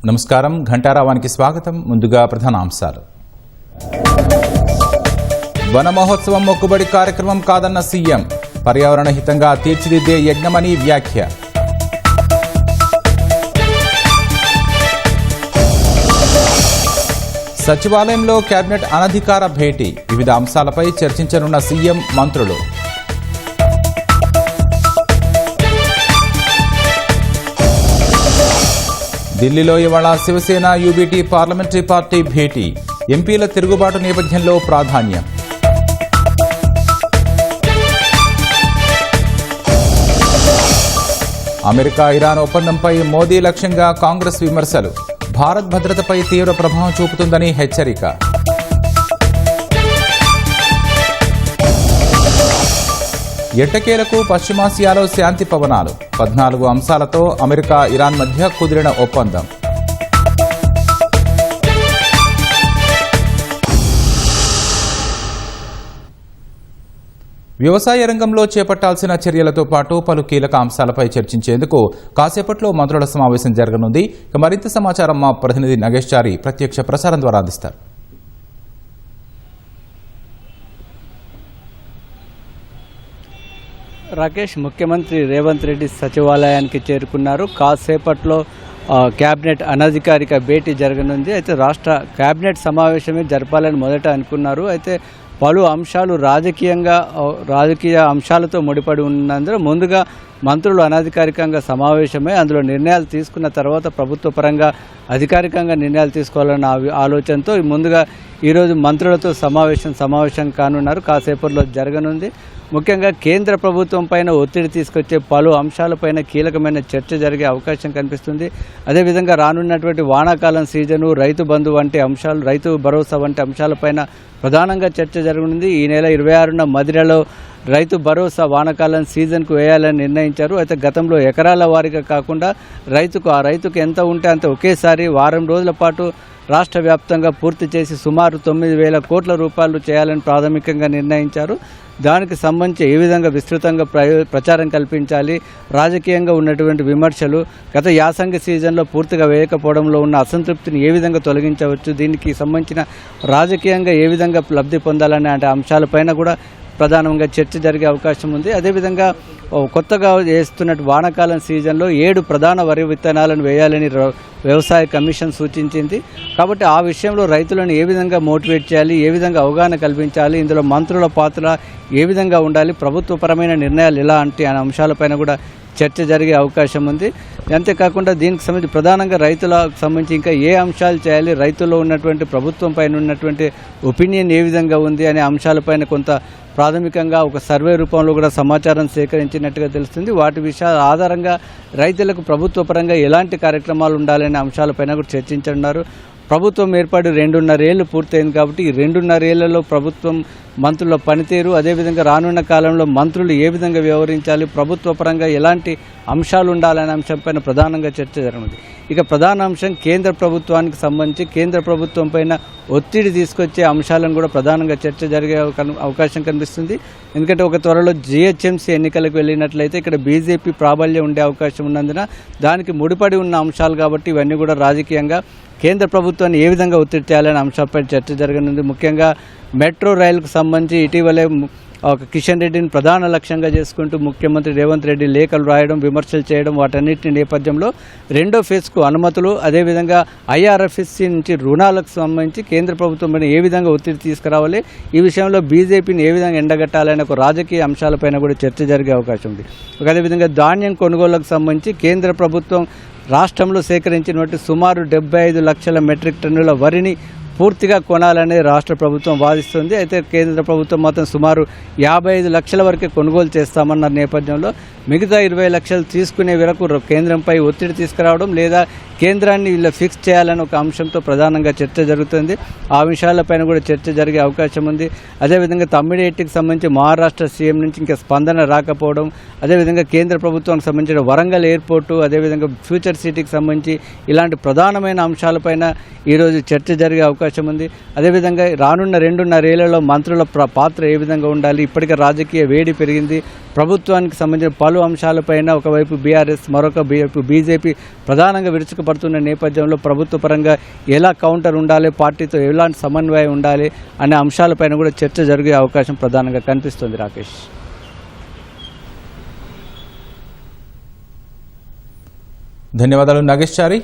నమస్కారం. ఘంటారావానికి స్వాగతం. ముందుగా ప్రధానాంశాలు. వన మహోత్సవం మొక్కుబడి కార్యక్రమం కాదన్న సీఎం. పర్యావరణ హితంగా తీర్చిదిద్దే యజ్ఞమని వ్యాఖ్య. సచివాలయంలో కేబినెట్ అనధికార భేటీ. వివిధ అంశాలపై చర్చించనున్న సీఎం, మంత్రులు. ఢిల్లీలో ఇవాళ శివసేన యూబీటీ పార్లమెంటరీ పార్టీ భేటీ. ఎంపీల తిరుగుబాటు నేపథ్యంలో ప్రాధాన్యం. అమెరికా ఇరాన్ ఒప్పందంపై మోదీ లక్ష్యంగా కాంగ్రెస్ విమర్శలు. భారత్ భద్రతపై తీవ్ర ప్రభావం చూపుతుందని హెచ్చరిక. ఎట్టకేలకు పశ్చిమాసియాలో శాంతి పవనాలు. 14 అంశాలతో అమెరికా ఇరాన్ మధ్య కుదిరిన ఒప్పందం. వ్యవసాయ రంగంలో చేపట్టాల్సిన చర్యలతో పాటు పలు కీలక అంశాలపై చర్చించేందుకు కాసేపట్లో మంత్రుల సమావేశం జరగనుంది. మరింత సమాచారం మా ప్రతినిధి నగేష్ చారి ప్రత్యక్ష ప్రసారం ద్వారా అందిస్తారు. రాకేష్, ముఖ్యమంత్రి రేవంత్ రెడ్డి సచివాలయానికి చేరుకున్నారు. కాసేపట్లో కేబినెట్ అనధికారిక భేటీ జరగనుంది. అయితే రాష్ట్ర కేబినెట్ సమావేశమే జరపాలని మొదట అనుకున్నారు. అయితే పలు అంశాలు రాజకీయ అంశాలతో ముడిపడి ఉన్నందున ముందుగా మంత్రులు అనధికారికంగా సమావేశమై అందులో నిర్ణయాలు తీసుకున్న తర్వాత ప్రభుత్వ పరంగా అధికారికంగా నిర్ణయాలు తీసుకోవాలన్న ఆలోచనతో ముందుగా ఈరోజు మంత్రులతో సమావేశం కానున్నారు. కాసేపట్లో జరగనుంది. ముఖ్యంగా కేంద్ర ప్రభుత్వం పైన ఒత్తిడి తీసుకొచ్చే పలు అంశాలపైన కీలకమైన చర్చ జరిగే అవకాశం కనిపిస్తుంది. అదేవిధంగా రానున్నటువంటి వానాకాలం సీజను, రైతు బంధు వంటి అంశాలు, రైతు భరోసా వంటి అంశాలపైన ప్రధానంగా చర్చ జరగనుంది. ఈ నెల 26న మదిరలో రైతు భరోసా వానాకాలం సీజన్కు వేయాలని నిర్ణయించారు. అయితే గతంలో ఎకరాల వారీగా కాకుండా రైతుకు ఎంత ఉంటే అంత ఒకేసారి వారం రోజుల పాటు రాష్ట్ర వ్యాప్తంగా పూర్తి చేసి సుమారు 9,000 కోట్ల రూపాయలు చేయాలని ప్రాథమికంగా నిర్ణయించారు. దానికి సంబంధించి ఏ విధంగా విస్తృతంగా ప్రచారం కల్పించాలి, రాజకీయంగా ఉన్నటువంటి విమర్శలు, గత యాసంగి సీజన్లో పూర్తిగా వేయకపోవడంలో ఉన్న అసంతృప్తిని ఏ విధంగా తొలగించవచ్చు, దీనికి సంబంధించిన రాజకీయంగా ఏ విధంగా లబ్ధి పొందాలనే అంశాలపైన కూడా ప్రధానంగా చర్చ జరిగే అవకాశం ఉంది. అదేవిధంగా కొత్తగా వేస్తున్నట్టు వానాకాలం సీజన్లో 7 ప్రధాన వరి విత్తనాలను వేయాలని వ్యవసాయ కమిషన్ సూచించింది. కాబట్టి ఆ విషయంలో రైతులను ఏ విధంగా మోటివేట్ చేయాలి, ఏ విధంగా అవగాహన కల్పించాలి, ఇందులో మంత్రుల పాత్ర ఏ విధంగా ఉండాలి, ప్రభుత్వపరమైన నిర్ణయాలు ఎలా అంటే అనే అంశాలపైన కూడా చర్చ జరిగే అవకాశం ఉంది. అంతేకాకుండా దీనికి సంబంధించి ప్రధానంగా రైతులకు సంబంధించి ఇంకా ఏ అంశాలు చేయాలి, రైతుల్లో ఉన్నటువంటి ప్రభుత్వం పైన ఉన్నటువంటి ఒపీనియన్ ఏ విధంగా ఉంది అనే అంశాలపైన కొంత ప్రాథమికంగా ఒక సర్వే రూపంలో కూడా సమాచారం సేకరించినట్టుగా తెలుస్తుంది. వాటి విషయాల ఆధారంగా రైతులకు ప్రభుత్వ పరంగా ఎలాంటి కార్యక్రమాలు ఉండాలనే అంశాలపైన కూడా చర్చించనున్నారు. ప్రభుత్వం ఏర్పడి 2.5 ఏళ్లు పూర్తయింది కాబట్టి ఈ 2.5 ఏళ్లలో ప్రభుత్వం మంత్రుల పనితీరు, అదేవిధంగా రానున్న కాలంలో మంత్రులు ఏ విధంగా వ్యవహరించాలి, ప్రభుత్వ పరంగా ఎలాంటి అంశాలు ఉండాలనే అంశంపైన ప్రధానంగా చర్చ జరగనుంది. ఇక ప్రధాన అంశం కేంద్ర ప్రభుత్వానికి సంబంధించి కేంద్ర ప్రభుత్వం పైన ఒత్తిడి తీసుకొచ్చే అంశాలను కూడా ప్రధానంగా చర్చ జరిగే అవకాశం కనిపిస్తుంది. ఎందుకంటే ఒక త్వరలో జీహెచ్ఎంసీ ఎన్నికలకు వెళ్ళినట్లయితే ఇక్కడ బీజేపీ ప్రాబల్యం ఉండే అవకాశం ఉన్నందున దానికి ముడిపడి ఉన్న అంశాలు కాబట్టి ఇవన్నీ కూడా రాజకీయంగా కేంద్ర ప్రభుత్వాన్ని ఏ విధంగా ఒత్తిడి చేయాలనే అంశాలపై చర్చ జరగనుంది. ముఖ్యంగా మెట్రో రైలుకు సంబంధించి ఇటీవలే కిషన్ రెడ్డిని ప్రధాన లక్ష్యంగా చేసుకుంటూ ముఖ్యమంత్రి రేవంత్ రెడ్డి లేఖలు రాయడం, విమర్శలు చేయడం, వాటన్నిటి నేపథ్యంలో 2వ ఫేజ్కు అనుమతులు, అదేవిధంగా ఐఆర్ఎఫ్ఎస్సి నుంచి రుణాలకు సంబంధించి కేంద్ర ప్రభుత్వం పైన ఏ విధంగా ఒత్తిడి తీసుకురావాలి, ఈ విషయంలో బీజేపీని ఏ విధంగా ఎండగట్టాలనే ఒక రాజకీయ అంశాలపైన కూడా చర్చ జరిగే అవకాశం ఉంది. అదేవిధంగా ధాన్యం కొనుగోలుకు సంబంధించి కేంద్ర ప్రభుత్వం రాష్ట్రంలో సేకరించినటువంటి సుమారు 75 లక్షల మెట్రిక్ టన్నుల వరిని పూర్తిగా కొనాలని రాష్ట్ర ప్రభుత్వం వాదిస్తుంది. అయితే కేంద్ర ప్రభుత్వం మాత్రం సుమారు 55 లక్షల వరకే కొనుగోలు చేస్తామన్న నేపథ్యంలో మిగతా 20 లక్షలు తీసుకునే వరకు కేంద్రంపై ఒత్తిడి తీసుకురావడం లేదా కేంద్రాన్ని ఇలా ఫిక్స్ చేయాలని ఒక అంశంతో ప్రధానంగా చర్చ జరుగుతుంది. ఆ విషయాలపైన కూడా చర్చ జరిగే అవకాశం ఉంది. అదేవిధంగా తమ్మిడిహట్టికి సంబంధించి మహారాష్ట్ర సీఎం నుంచి ఇంకా స్పందన రాకపోవడం, అదేవిధంగా కేంద్ర ప్రభుత్వానికి సంబంధించిన వరంగల్ ఎయిర్పోర్టు, అదేవిధంగా ఫ్యూచర్ సిటీకి సంబంధించి ఇలాంటి ప్రధానమైన అంశాలపైన ఈరోజు చర్చ జరిగే అవకాశం ఉంది. అదేవిధంగా రానున్న 2.5 ఏళ్లలో మంత్రుల పాత్ర ఏ విధంగా ఉండాలి, ఇప్పటికే రాజకీయ వేడి పెరిగింది, ప్రభుత్వానికి సంబంధించిన పలు అంశాలపైన ఒకవైపు బీఆర్ఎస్ మరొక వైపు బీజేపీ ప్రధానంగా విరుచుకుపడుతున్న నేపథ్యంలో ప్రభుత్వ పరంగా ఎలా కౌంటర్ ఉండాలి, పార్టీతో ఎలాంటి సమన్వయం ఉండాలి అనే అంశాలపైన కూడా చర్చ జరిగే అవకాశం ప్రధానంగా కనిపిస్తుంది. రాకేష్, ధన్యవాదాలు నాగేష్ చారి.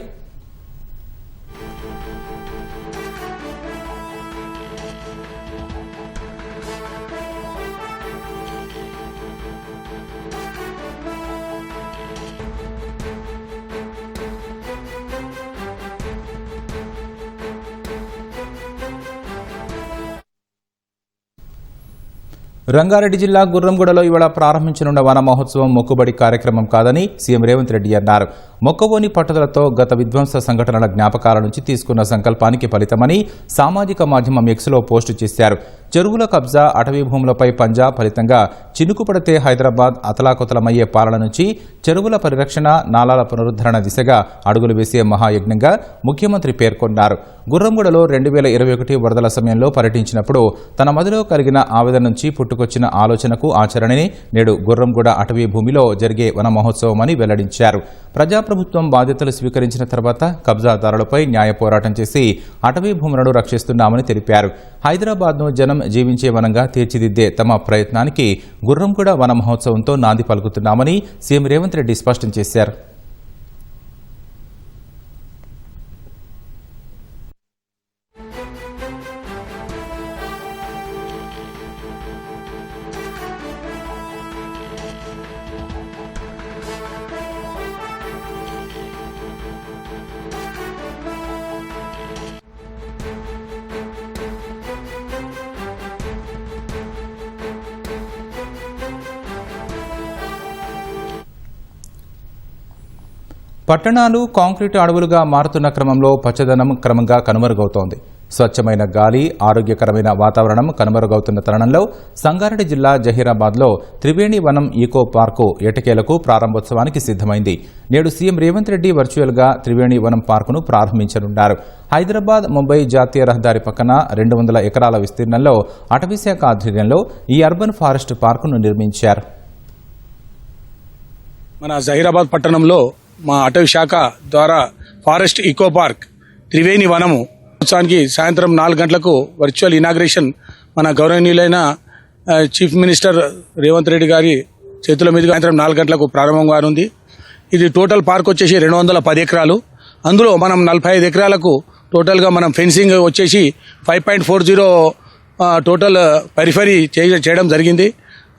రంగారెడ్డి జిల్లా గుర్రంగూడలో ఇవాళ ప్రారంభించనున్న వన మహోత్సవం మొక్కుబడి కార్యక్రమం కాదని సీఎం రేవంత్ రెడ్డి అన్నారు. మొక్కవోని పట్టుదలతో గత విధ్వంస సంఘటనల జ్ఞాపకాల నుంచి తీసుకున్న సంకల్పానికి ఫలితమని సామాజిక మాధ్యమం ఎక్స్లో పోస్టు చేశారు. చెరువుల కబ్జా, అటవీ భూములపై పంజా ఫలితంగా చినుకు పడితే హైదరాబాద్ అతలాకుతలమయ్యే పాలన నుంచి చెరువుల పరిరక్షణ, నాలాల పునరుద్ధరణ దిశగా అడుగులు వేసే మహాయజ్ఞంగా ముఖ్యమంత్రి పేర్కొన్నారు. గుర్రంగూడలో 2021 వరదల సమయంలో పర్యటించినప్పుడు తన మదిలో కలిగిన ఆవేదన నుంచి పుట్టుకొచ్చిన ఆలోచనకు ఆచరణని నేడు గుర్రంగూడ అటవీ భూమిలో జరిగే వన మహోత్సవమని వెల్లడించారు. ప్రజాప్రభుత్వం బాధ్యతలు స్వీకరించిన తర్వాత కబ్జాదారులపై న్యాయ పోరాటం చేసి అటవీ భూములను రక్షిస్తున్నామని తెలిపారు. హైదరాబాద్ను జనం జీవించే వనంగా తీర్చిదిద్దే తమ ప్రయత్నానికి గుర్రంగూడ వన మహోత్సవంతో నాంది పలుకుతున్నామని సీఎం రేవంత్ రెడ్డి స్పష్టం చేశారు. పట్టణాలు కాంక్రీటు అడవులుగా మారుతున్న క్రమంలో పచ్చదనం క్రమంగా కనుమరుగవుతోంది. స్వచ్ఛమైన గాలి, ఆరోగ్యకరమైన వాతావరణం కనుమరుగవుతున్న తరుణంలో సంగారెడ్డి జిల్లా జహీరాబాద్లో త్రివేణి వనం ఈకో పార్కు ఎటకేలకు ప్రారంభోత్సవానికి సిద్దమైంది. నేడు సీఎం రేవంత్ రెడ్డి వర్చువల్గా త్రివేణి వనం పార్కును ప్రారంభించనున్నారు. హైదరాబాద్ ముంబై జాతీయ రహదారి పక్కన 200 ఎకరాల విస్తీర్ణంలో అటవీశాఖ ఆధ్వర్యంలో ఈ అర్బన్ ఫారెస్ట్ పార్కును నిర్మించారు. మన జహీరాబాద్ పట్టణంలో మా అటవీ శాఖ ద్వారా ఫారెస్ట్ ఈకో పార్క్ త్రివేణి వనము ఉత్సవానికి సాయంత్రం 4 గంటలకు వర్చువల్ ఇనాగ్రేషన్ మన గౌరవనీయులైన చీఫ్ మినిస్టర్ రేవంత్ రెడ్డి గారి చేతుల మీదుగా సాయంత్రం 4 గంటలకు ప్రారంభం కానుంది. ఇది టోటల్ పార్క్ వచ్చేసి 210 ఎకరాలు. అందులో మనం 45 ఎకరాలకు టోటల్గా మనం ఫెన్సింగ్ వచ్చేసి 5.40 టోటల్ పెరిఫరీ చేయడం జరిగింది.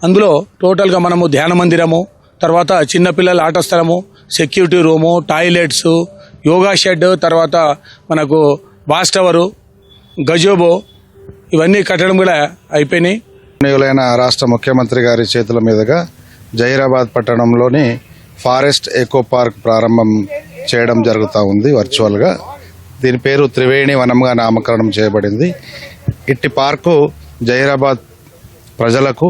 అందులో టోటల్గా మనము ధ్యాన మందిరము, తర్వాత చిన్నపిల్లల ఆట స్థలము, security room, toilets, yoga shed, తర్వాత మనకు వాచ్ టవరు, గజోబో ఇవన్నీ కట్టడం కూడా అయిపోయినాయి. రాష్ట్ర ముఖ్యమంత్రి గారి చేతుల మీదుగా జహీరాబాద్ పట్టణంలోని ఫారెస్ట్ ఎకో పార్క్ ప్రారంభం చేయడం జరుగుతూ ఉంది వర్చువల్గా. దీని పేరు త్రివేణి వనంగా నామకరణం చేయబడింది. ఇట్టి పార్కు జహీరాబాద్ ప్రజలకు,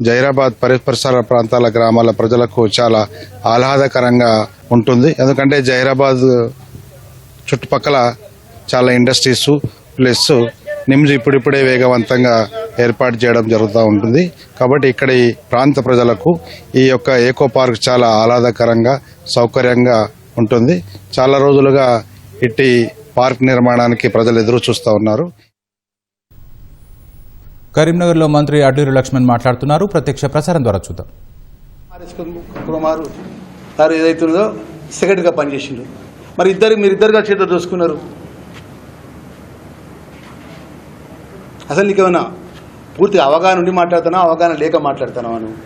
జహీరాబాద్ పరిసర ప్రాంతాల గ్రామాల ప్రజలకు చాలా ఆహ్లాదకరంగా ఉంటుంది. ఎందుకంటే జహీరాబాద్ చుట్టుపక్కల చాలా ఇండస్ట్రీస్ ప్లస్ నిమ్స్ ఇప్పుడిప్పుడే వేగవంతంగా ఏర్పాటు చేయడం జరుగుతూ ఉంటుంది. కాబట్టి ఇక్కడ ఈ ప్రాంత ప్రజలకు ఈ యొక్క ఏకో పార్క్ చాలా ఆహ్లాదకరంగా, సౌకర్యంగా ఉంటుంది. చాలా రోజులుగా ఇట్టి పార్క్ నిర్మాణానికి ప్రజలు ఎదురు చూస్తూ ఉన్నారు. కరీంనగర్లో మంత్రి అడ్లూరి లక్ష్మణ్ మాట్లాడుతున్నారు. ప్రత్యక్ష ప్రసారం ద్వారా చూద్దాం. కుమారు గారు ఏదైతుందో సెక్రటరీగా పనిచేసిండు. మరి మీరిద్దరుగా చేతులు చూసుకున్నారు. అసలు నీకేమన్నా పూర్తిగా అవగాహన ఉండి మాట్లాడుతున్నావు, అవగాహన లేక మాట్లాడుతున్నావు? నువ్వు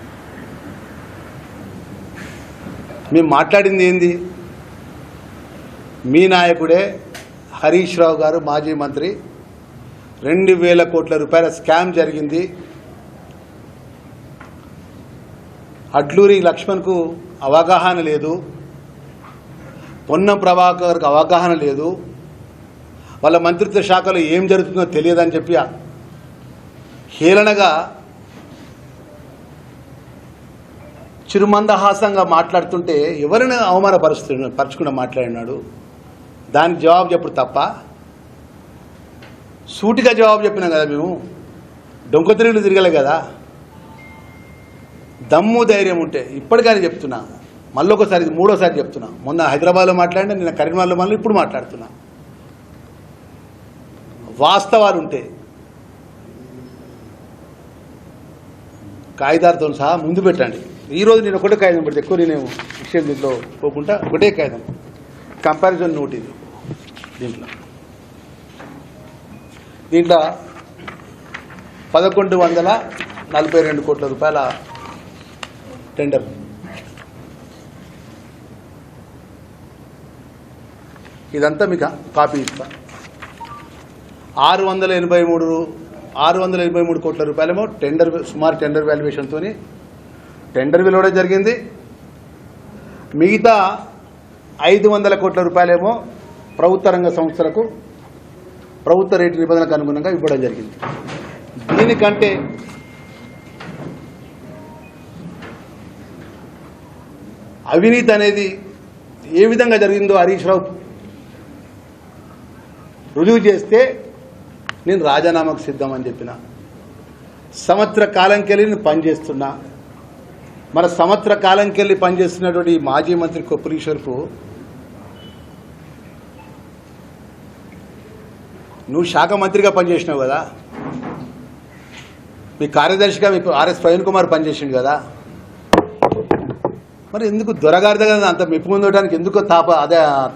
మేము మాట్లాడింది ఏంది? మీ నాయకుడే హరీష్ రావు గారు, మాజీ మంత్రి, 2,000 కోట్ల రూపాయల స్కామ్ జరిగింది. అడ్లూరి లక్ష్మణ్కు అవగాహన లేదు, పొన్నం ప్రభాకర్కు అవగాహన లేదు, వాళ్ళ మంత్రిత్వ శాఖలో ఏం జరుగుతుందో తెలియదని చెప్పి హేళనగా చిరుమందహాసంగా మాట్లాడుతుంటే ఎవరిని పరచకుండా మాట్లాడినాడు. దానికి జవాబు చెప్పుడు తప్ప సూటిగా జవాబు చెప్పినాం కదా. మేము డొంక తిరుగులు తిరగలే కదా. దమ్ము ధైర్యం ఉంటే ఇప్పటికైనా చెప్తున్నా, మళ్ళీ ఒకసారి ఇది మూడోసారి చెప్తున్నా. మొన్న హైదరాబాద్లో మాట్లాడినా, నిన్న కరీంనగర్లో మళ్ళీ ఇప్పుడు మాట్లాడుతున్నా. వాస్తవాలు ఉంటే కాగితాలతో సహా ముందు పెట్టండి. ఈరోజు నేను ఒకటే కాగితం పెడితే ఎక్కువ నేను విషయం దీంట్లో పోకుండా ఒకటే కాగితం కంపారిజన్ నోట్ ఇది. దీంట్లో 1142 కోట్ల రూపాయల టెండర్. ఇదంతా మీకు కాపీ ఇస్తా. 683 కోట్ల రూపాయలేమో టెండర్, సుమారు టెండర్ వాల్యుయేషన్తో టెండర్ వెలువడం జరిగింది. మిగతా 500 కోట్ల రూపాయలేమో ప్రభుత్వ రంగ సంస్థలకు ప్రభుత్వ రేటు నిబంధనలకు అనుగుణంగా ఇవ్వడం జరిగింది. దీనికంటే అవినీతి అనేది ఏ విధంగా జరిగిందో హరీష్ రావు రుజువు చేస్తే నేను రాజీనామాకు సిద్ధమని చెప్పిన. సంవత్సర కాలంకెళ్ళి నేను పనిచేస్తున్నా. మన సంవత్సర కాలంకెళ్ళి పనిచేస్తున్నటువంటి మాజీ మంత్రి కొప్పులీశ్వర్కు నువ్వు శాఖ మంత్రిగా పనిచేసినావు కదా, మీ కార్యదర్శిగా మీకు ఆర్ఎస్ ప్రవీణ్ కుమార్ పనిచేసిండు కదా, మరి ఎందుకు దొరగారి దగ్గర అంత మెప్పు పొందడానికి ఎందుకు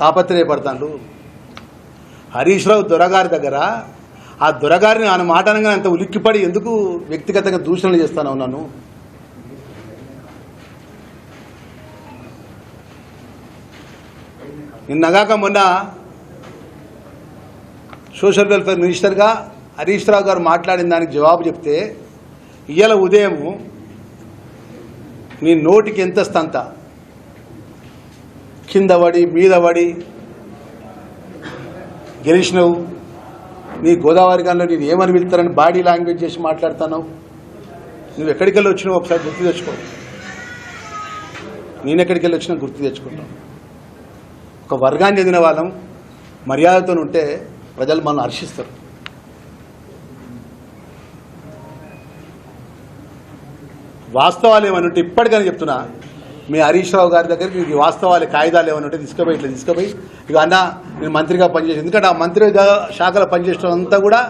తాపత్రయపడతాడు? హరీష్ రావు దొరగారి దగ్గర ఆ దొరగారిని ఆయన మాట అనగా అంత ఉలిక్కిపడి ఎందుకు వ్యక్తిగతంగా దూషణలు చేస్తాను నన్ను? నిన్నగాక మొన్న సోషల్ వెల్ఫేర్ మినిస్టర్గా హరీష్ రావు గారు మాట్లాడిన దానికి జవాబు చెప్తే, ఇవాళ ఉదయం నీ నోటికి ఎంత స్తంత కింద పడి మీద పడి గెలిచినవు, నీ గోదావరి గారిలో నేను ఏమని వెళ్తారని బాడీ లాంగ్వేజ్ చేసి మాట్లాడుతున్నావు. నువ్వు ఎక్కడికి వెళ్ళి వచ్చినావు ఒకసారి గుర్తు తెచ్చుకో. నేను ఎక్కడికి వెళ్ళి వచ్చినా గుర్తు తెచ్చుకుంటాను. ఒక వర్గాన్ని చెందిన వాళ్ళం మర్యాదతో ఉంటే ప్రజలు మనం హర్షిస్తారు. వాస్తవాలు ఏమని ఉంటే ఇప్పటికైనా చెప్తున్నా, మీ హరీష్ రావు గారి దగ్గరికి ఈ వాస్తవాలు కాగితాలు ఏమైనా ఉంటే తీసుకుపోయి ఇట్లా తీసుకుపోయి, ఇక అన్న నేను మంత్రిగా పనిచేసి, ఎందుకంటే ఆ మంత్రి శాఖలో పనిచేసిన అంతా కూడా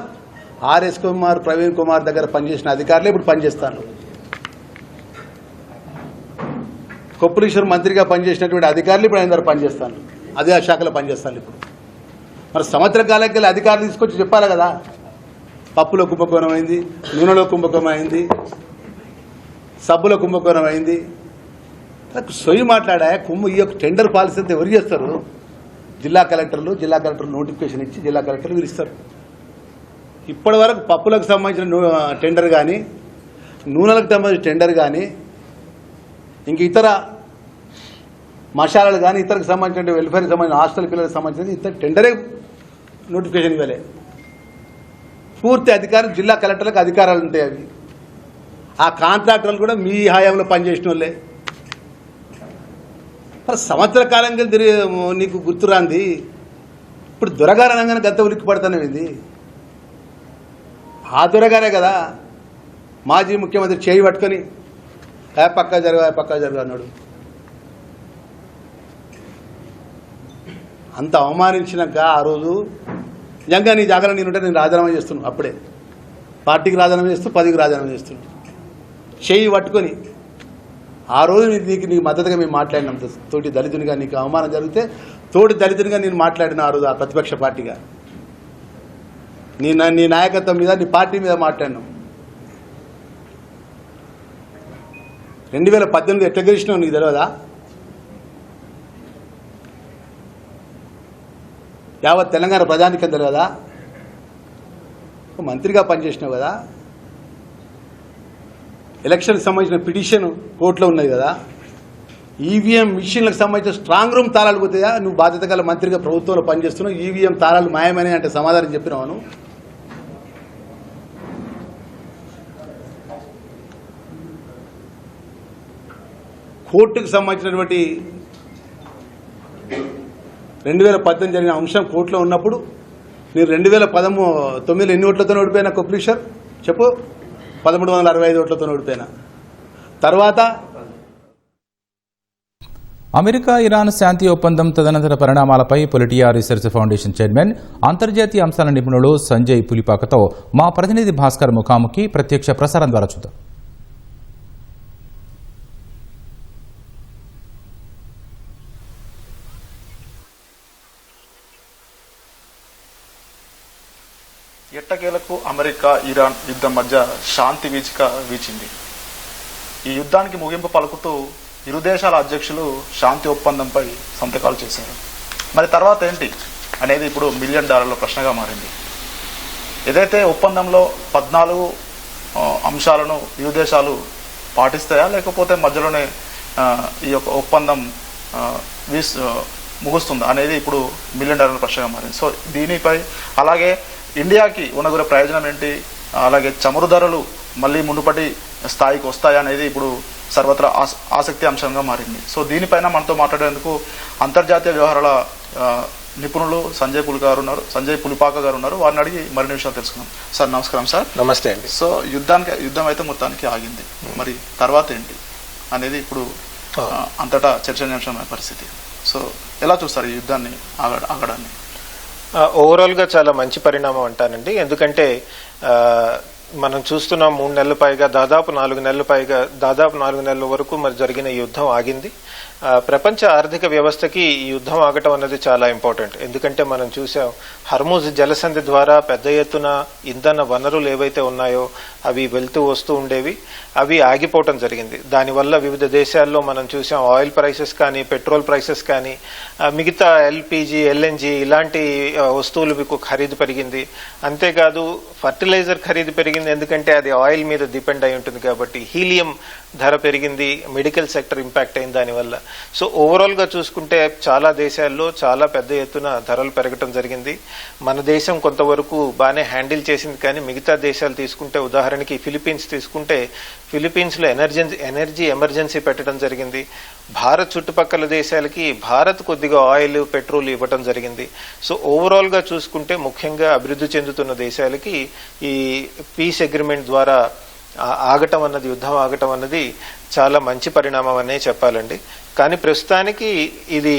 ఆర్ఎస్ కుమార్, ప్రవీణ్ కుమార్ దగ్గర పనిచేసిన అధికారులే ఇప్పుడు పనిచేస్తాను. కొప్పులీశ్వర్ మంత్రిగా పనిచేసినటువంటి అధికారులు ఇప్పుడు ఆయన దగ్గర పనిచేస్తాను, అదే ఆ శాఖలో పనిచేస్తాను. ఇప్పుడు మరి సంవత్సర కాలానికి వెళ్ళి అధికారులు తీసుకొచ్చి చెప్పాలి కదా, పప్పులో కుంభకోణం అయింది, నూనెలో కుంభకోణం అయింది, సబ్బులో కుంభకోణం అయింది. సొయ్యి మాట్లాడా ఈ యొక్క టెండర్ పాలసీ అంతా ఎవరు చేస్తారు? జిల్లా కలెక్టర్లు నోటిఫికేషన్ ఇచ్చి జిల్లా కలెక్టర్లు పిలుస్తారు. ఇప్పటి వరకు పప్పులకు సంబంధించిన టెండర్ కానీ, నూనెలకు సంబంధించిన టెండర్ కానీ, ఇంక ఇతర మసాలాలు కానీ, ఇతరకు సంబంధించిన వెల్ఫేర్కి సంబంధించిన హాస్టల్ పిల్లలకు సంబంధించిన ఇతర టెండరే నోటిఫికేషన్ ఇవ్వలే. పూర్తి అధికారం జిల్లా కలెక్టర్లకు అధికారాలు ఉంటాయి. అవి ఆ కాంట్రాక్టర్లు కూడా మీ హయాంలో పనిచేసిన వాళ్ళే. మరి సంవత్సర కాలంగా నీకు గుర్తురాంది ఇప్పుడు దొరగారు అనగానే గంత ఉలిక్కి పడతానేది. ఆ దొరగారే కదా మాజీ ముఖ్యమంత్రి చేయి పట్టుకొని పక్కా జరుగు అన్నాడు. అంత అవమానించినాక ఆ రోజు నిజంగా నీ జాగ్రత్త నేనుంటే నేను రాజీనామా చేస్తున్నాను. అప్పుడే పార్టీకి రాజీనామా చేస్తూ 10కి రాజీనామా చేస్తున్నాను. చేయి పట్టుకొని ఆ రోజు నీకు మద్దతుగా మేము మాట్లాడినాం. తోటి దళితునిగా నీకు అవమానం జరిగితే తోటి దళితునిగా నేను మాట్లాడిన ఆ రోజు ఆ ప్రతిపక్ష పార్టీగా నీ నాయకత్వం మీద, నీ పార్టీ మీద మాట్లాడినాం. 2018 ఎట్లా గెలిచినావు నీకు తెలియదా? యావత్ తెలంగాణ ప్రజానికం తెలియదా? మంత్రిగా పనిచేసినావు కదా, ఎలక్షన్కి సంబంధించిన పిటిషన్ కోర్టులో ఉన్నది కదా, ఈవీఎం మిషన్లకు సంబంధించిన స్ట్రాంగ్ రూమ్ తాళాలు పోతాయా? నువ్వు బాధ్యత గల మంత్రిగా ప్రభుత్వంలో పనిచేస్తున్నావు, ఈవీఎం తాళాలు మాయమని అంటే సమాధానం చెప్పినావు. కోర్టుకు సంబంధించినటువంటి 2018 జరిగిన అంశం కోర్టులో ఉన్నప్పుడు నేను 2019 ఎన్ని ఓట్లతో ఓడిపోయినా కొప్పులీశ్వర్ చెప్పు? 1365 ఓట్లతో ఓడిపోయినా. తర్వాత అమెరికా ఇరాన్ శాంతి ఒప్పందం తదనంతర పరిణామాలపై పొలిటియా రీసెర్చ్ ఫౌండేషన్ చైర్మన్ అంతర్జాతీయ అంశాల నిపుణులు సంజయ్ పులిపాకతో మా ప్రతినిధి భాస్కర్ ముఖాముఖి ప్రత్యక్ష ప్రసారం ద్వారా చూద్దాం. ఎట్టకేలకు అమెరికా ఇరాన్ యుద్ధం మధ్య శాంతి వీచిక వీచింది. ఈ యుద్ధానికి ముగింపు పలుకుతూ ఇరు దేశాల అధ్యక్షులు శాంతి ఒప్పందంపై సంతకాలు చేశారు. మరి తర్వాత ఏంటి అనేది ఇప్పుడు $1 మిలియన్ ప్రశ్నగా మారింది. ఏదైతే ఒప్పందంలో 14 అంశాలను ఇరు దేశాలు పాటిస్తాయా, లేకపోతే మధ్యలోనే ఈ యొక్క ఒప్పందం ముగుస్తుందా అనేది ఇప్పుడు $1 మిలియన్ ప్రశ్నగా మారింది. సో దీనిపై అలాగే ఇండియాకి ఉన్నగురే ప్రయోజనం ఏంటి, అలాగే చమురు ధరలు మళ్ళీ మునుపటి స్థాయికి వస్తాయా అనేది ఇప్పుడు సర్వత్రా ఆసక్తి అంశంగా మారింది. సో దీనిపైన మనతో మాట్లాడేందుకు అంతర్జాతీయ వ్యవహారాల నిపుణులు సంజయ్ పులిపాక గారు ఉన్నారు. వారిని అడిగి మరిన్ని విషయాలు తెలుసుకున్నాం. సార్ నమస్కారం. సార్ నమస్తే అండి. సో యుద్ధం అయితే మొత్తానికి ఆగింది, మరి తర్వాత ఏంటి అనేది ఇప్పుడు అంతటా చర్చనీయాంశమైన పరిస్థితి. సో ఎలా చూస్తారు ఈ యుద్ధాన్ని ఆగడాన్ని? ఓవరాల్గా చాలా మంచి పరిణామం అంటానండి. ఎందుకంటే మనం చూస్తున్నాం 3 నెలల పైగా దాదాపు 4 నెలల వరకు మరి జరిగిన యుద్ధం ఆగింది. ప్రపంచ ఆర్థిక వ్యవస్థకి ఈ యుద్ధం ఆగటం అన్నది చాలా ఇంపార్టెంట్. ఎందుకంటే మనం చూసాం హర్మూజ్ జలసంధి ద్వారా పెద్ద ఎత్తున ఇంధన వనరులు ఏవైతే ఉన్నాయో అవి వెళ్తూ వస్తూ ఉండేవి, అవి ఆగిపోవటం జరిగింది. దానివల్ల వివిధ దేశాల్లో మనం చూసాం ఆయిల్ ప్రైసెస్ కానీ పెట్రోల్ ప్రైసెస్ కానీ మిగతా ఎల్పిజి ఎల్ఎన్జి ఇలాంటి వస్తువులు ఖరీదు పెరిగింది. అంతేకాదు ఫర్టిలైజర్ ఖరీదు పెరిగింది, ఎందుకంటే అది ఆయిల్ మీద డిపెండ్ అయి ఉంటుంది కాబట్టి. హీలియం ధర పెరిగింది, మెడికల్ సెక్టర్ ఇంపాక్ట్ అయింది దానివల్ల. సో ఓవరాల్ గా చూసుకుంటే చాలా దేశాల్లో చాలా పెద్ద ఎత్తున ధరలు పెరగటం జరిగింది. మన దేశం కొంతవరకు బాగానే హ్యాండిల్ చేసింది, కానీ మిగతా దేశాలు తీసుకుంటే ఉదాహరణకి ఫిలిప్పీన్స్ తీసుకుంటే ఫిలిప్పీన్స్ లో ఎనర్జీ ఎమర్జెన్సీ పెట్టడం జరిగింది. భారత్ చుట్టుపక్కల దేశాలకి భారత్ కొద్దిగా ఆయిల్ పెట్రోల్ ఇవ్వటం జరిగింది. సో ఓవరాల్ గా చూసుకుంటే ముఖ్యంగా అభివృద్ధి చెందుతున్న దేశాలకి ఈ పీస్ అగ్రిమెంట్ ద్వారా యుద్ధం ఆగటం అన్నది చాలా మంచి పరిణామం అనే చెప్పాలండి. కానీ ప్రస్తుతానికి ఇది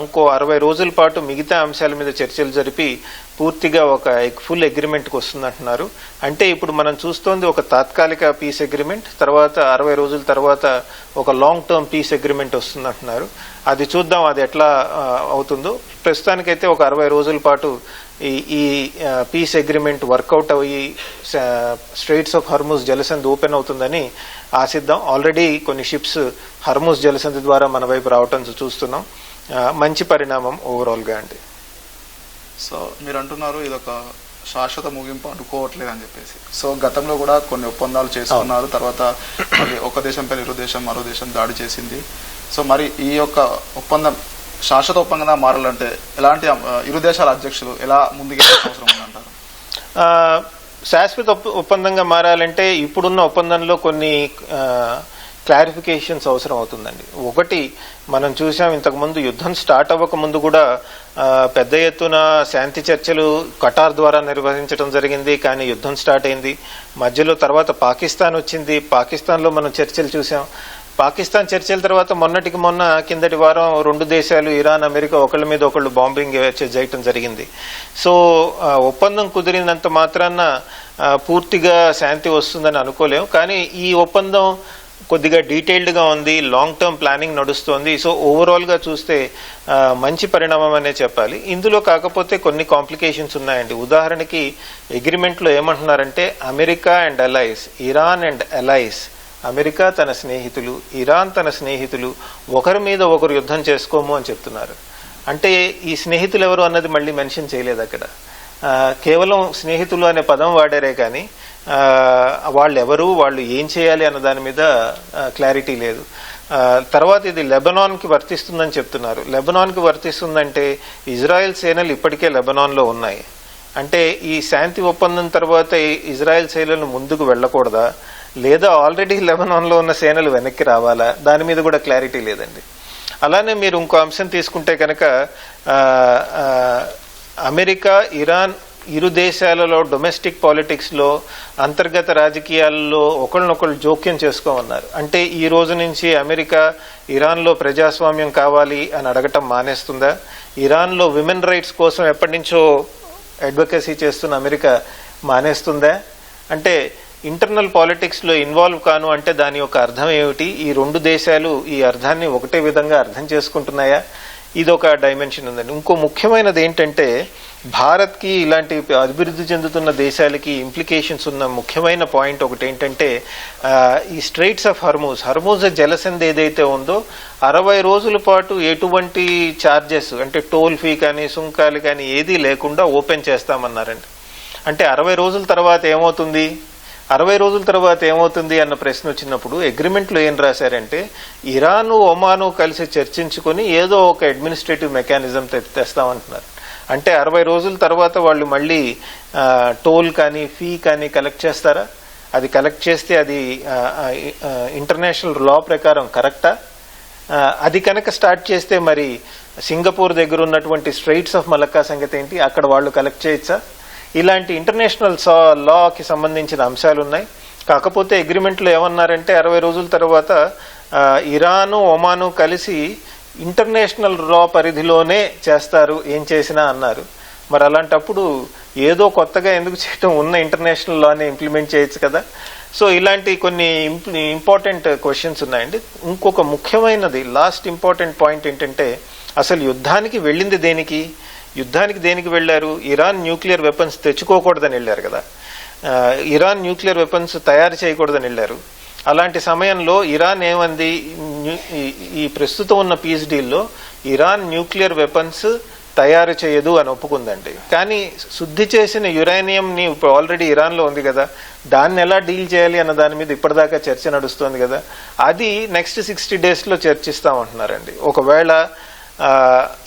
ఇంకో 60 రోజుల పాటు మిగతా అంశాల మీద చర్చలు జరిపి పూర్తిగా ఒక ఫుల్ అగ్రిమెంట్కి వస్తుందంటున్నారు. అంటే ఇప్పుడు మనం చూస్తోంది ఒక తాత్కాలిక పీస్ అగ్రిమెంట్, తర్వాత 60 రోజుల తర్వాత ఒక లాంగ్ టర్మ్ పీస్ అగ్రిమెంట్ వస్తుందంటున్నారు. అది చూద్దాం అది ఎట్లా అవుతుందో. ప్రస్తుతానికైతే ఒక 60 రోజుల పాటు ఈ పీస్ అగ్రిమెంట్ వర్కౌట్ అయ్యి స్ట్రెయిట్స్ ఆఫ్ హర్మూజ్ జలసంధి ఓపెన్ అవుతుందని ఆశిద్దాం. ఆల్రెడీ కొన్ని షిప్స్ హర్మూజ్ జలసంధి ద్వారా మన వైపు రావటం చూస్తున్నాం. మంచి పరిణామం ఓవరాల్ గా అండి. సో మీరు అంటున్నారు ఇదొక శాశ్వత ముగింపు అనుకోవట్లేదు అని చెప్పేసి. సో గతంలో కూడా కొన్ని ఒప్పందాలు చేసుకున్నారు, తర్వాత ఒక దేశం పైన మరో దేశం దాడి చేసింది. సో మరి ఈ యొక్క ఒప్పందం శాశ్వత ఒప్పందంగా మారాలంటే ఎలాంటి ఇరు దేశాల అధ్యక్షులు ఎలా ముందుకు అవసరం ఉందంటారు? శాశ్వత ఒప్పందంగా మారాలంటే ఇప్పుడున్న ఒప్పందంలో కొన్ని క్లారిఫికేషన్స్ అవసరం అవుతుందండి. ఒకటి, మనం చూసాం ఇంతకుముందు యుద్ధం స్టార్ట్ అవ్వక ముందు కూడా పెద్ద ఎత్తున శాంతి చర్చలు ఖటార్ ద్వారా నిర్వహించడం జరిగింది, కానీ యుద్ధం స్టార్ట్ అయింది. మధ్యలో తర్వాత పాకిస్తాన్ వచ్చింది, పాకిస్తాన్లో మనం చర్చలు చూసాం. పాకిస్తాన్ చర్చల తర్వాత కిందటి వారం 2 దేశాలు ఇరాన్ అమెరికా ఒకళ్ళ మీద ఒకళ్ళు బాంబింగ్ చేయటం జరిగింది. సో ఒప్పందం కుదిరినంత మాత్రాన పూర్తిగా శాంతి వస్తుందని అనుకోలేము, కానీ ఈ ఒప్పందం కొద్దిగా డీటెయిల్డ్ గా ఉంది, లాంగ్ టర్మ్ ప్లానింగ్ నడుస్తోంది. సో ఓవరాల్ గా చూస్తే మంచి పరిణామం అనే చెప్పాలి. ఇందులో కాకపోతే కొన్ని కాంప్లికేషన్స్ ఉన్నాయండి. ఉదాహరణకి అగ్రిమెంట్ లో ఏమంటున్నారంటే America and allies, Iran and allies, America తన స్నేహితులు, ఇరాన్ తన స్నేహితులు ఒకరి మీద ఒకరు యుద్ధం చేసుకోము అని చెప్తున్నారు. అంటే ఈ స్నేహితులు ఎవరు అన్నది మళ్ళీ మెన్షన్ చేయలేదు అక్కడ. కేవలం స్నేహితులు అనే పదం వాడారే కానీ వాళ్ళు ఎవరు, వాళ్ళు ఏం చేయాలి అన్న దాని మీద క్లారిటీ లేదు. తర్వాత ఇది లెబనాన్ కి వర్తిస్తుందని చెప్తున్నారు. లెబనాన్ కి వర్తిస్తుందంటే ఇజ్రాయెల్ సేనలు ఇప్పటికే లెబనాన్ లో ఉన్నాయి. అంటే ఈ శాంతి ఒప్పందం తర్వాత ఇజ్రాయెల్ సేనలు ముందుకు వెళ్లకూడదా, లేదా ఆల్రెడీ లెబనాన్ లో ఉన్న సేనలు వెనక్కి రావాలా, దాని మీద కూడా క్లారిటీ లేదండి. అలానే మీరు ఇంకో అంశం తీసుకుంటే కనుక అమెరికా, ఇరాన్ ఇరు దేశాలలో డొమెస్టిక్ పాలిటిక్స్లో అంతర్గత రాజకీయాల్లో ఒకళ్ళనొకళ్ళు జోక్యం చేసుకోమన్నారు. అంటే ఈ రోజు నుంచి అమెరికా ఇరాన్లో ప్రజాస్వామ్యం కావాలి అని అడగటం మానేస్తుందా? ఇరాన్లో విమెన్ రైట్స్ కోసం ఎప్పటి నుంచో అడ్వకసీ చేస్తున్న అమెరికా మానేస్తుందా? అంటే ఇంటర్నల్ పాలిటిక్స్లో ఇన్వాల్వ్ కాను అంటే దాని యొక్క అర్థం ఏమిటి? ఈ రెండు దేశాలు ఈ అర్థాన్ని ఒకటే విధంగా అర్థం చేసుకుంటున్నాయా? ఇదొక డైమెన్షన్ ఉందండి. ఇంకో ముఖ్యమైనది ఏంటంటే భారత్కి ఇలాంటి అభివృద్ధి చెందుతున్న దేశాలకి ఇంప్లికేషన్స్ ఉన్న ముఖ్యమైన పాయింట్ ఒకటి ఏంటంటే ఈ స్ట్రైట్స్ ఆఫ్ హర్మూజ్ జలసంధి ఏదైతే ఉందో 60 రోజుల పాటు ఎటువంటి ఛార్జెస్ అంటే టోల్ ఫీ కానీ సుంకాలు కానీ ఏదీ లేకుండా ఓపెన్ చేస్తామన్నారండి. అంటే 60 రోజుల తర్వాత ఏమవుతుంది? 60 రోజుల తర్వాత ఏమవుతుంది అన్న ప్రశ్న వచ్చినప్పుడు అగ్రిమెంట్లో ఏం రాశారంటే ఇరాను ఒమాను కలిసి చర్చించుకొని ఏదో ఒక అడ్మినిస్ట్రేటివ్ మెకానిజం తెస్తామంటున్నారు. అంటే 60 రోజుల తర్వాత వాళ్ళు మళ్ళీ టోల్ కానీ ఫీ కానీ కలెక్ట్ చేస్తారా? అది కలెక్ట్ చేస్తే అది ఇంటర్నేషనల్ లా ప్రకారం కరెక్టా? అది కనుక స్టార్ట్ చేస్తే మరి సింగపూర్ దగ్గర ఉన్నటువంటి స్ట్రైట్స్ ఆఫ్ మలక్కా సంగతి ఏంటి? అక్కడ వాళ్ళు కలెక్ట్ చేయొచ్చా? ఇలాంటి ఇంటర్నేషనల్ లాకి సంబంధించిన అంశాలు ఉన్నాయి. కాకపోతే అగ్రిమెంట్లో ఏమన్నారంటే 60 రోజుల తర్వాత ఇరాను ఒమాను కలిసి ఇంటర్నేషనల్ లా పరిధిలోనే చేస్తారు ఏం చేసినా అన్నారు. మరి అలాంటప్పుడు ఏదో కొత్తగా ఎందుకు చేయటం? ఉన్న ఇంటర్నేషనల్ లాని ఇంప్లిమెంట్ చేయొచ్చు కదా. సో ఇలాంటి కొన్ని ఇంపార్టెంట్ క్వశ్చన్స్ ఉన్నాయండి. ఇంకొక ముఖ్యమైనది లాస్ట్ ఇంపార్టెంట్ పాయింట్ ఏంటంటే అసలు యుద్ధానికి వెళ్ళింది దేనికి? యుద్ధానికి దేనికి వెళ్లారు? ఇరాన్ న్యూక్లియర్ వెపన్స్ తెచ్చుకోకూడదని వెళ్ళారు కదా. ఇరాన్ న్యూక్లియర్ వెపన్స్ తయారు చేయకూడదని వెళ్ళారు. అలాంటి సమయంలో ఇరాన్ ఏమంది? ఈ ప్రస్తుతం ఉన్న పీస్ డీల్లో ఇరాన్ న్యూక్లియర్ వెపన్స్ తయారు చేయదు అని ఒప్పుకుందండి. కానీ శుద్ధి చేసిన యురేనియంని ఇప్పుడు ఆల్రెడీ ఇరాన్లో ఉంది కదా, దాన్ని ఎలా డీల్ చేయాలి అన్న దాని మీద ఇప్పటిదాకా చర్చ నడుస్తోంది కదా. అది నెక్స్ట్ 60 డేస్లో చర్చిస్తామంటున్నారండి. ఒకవేళ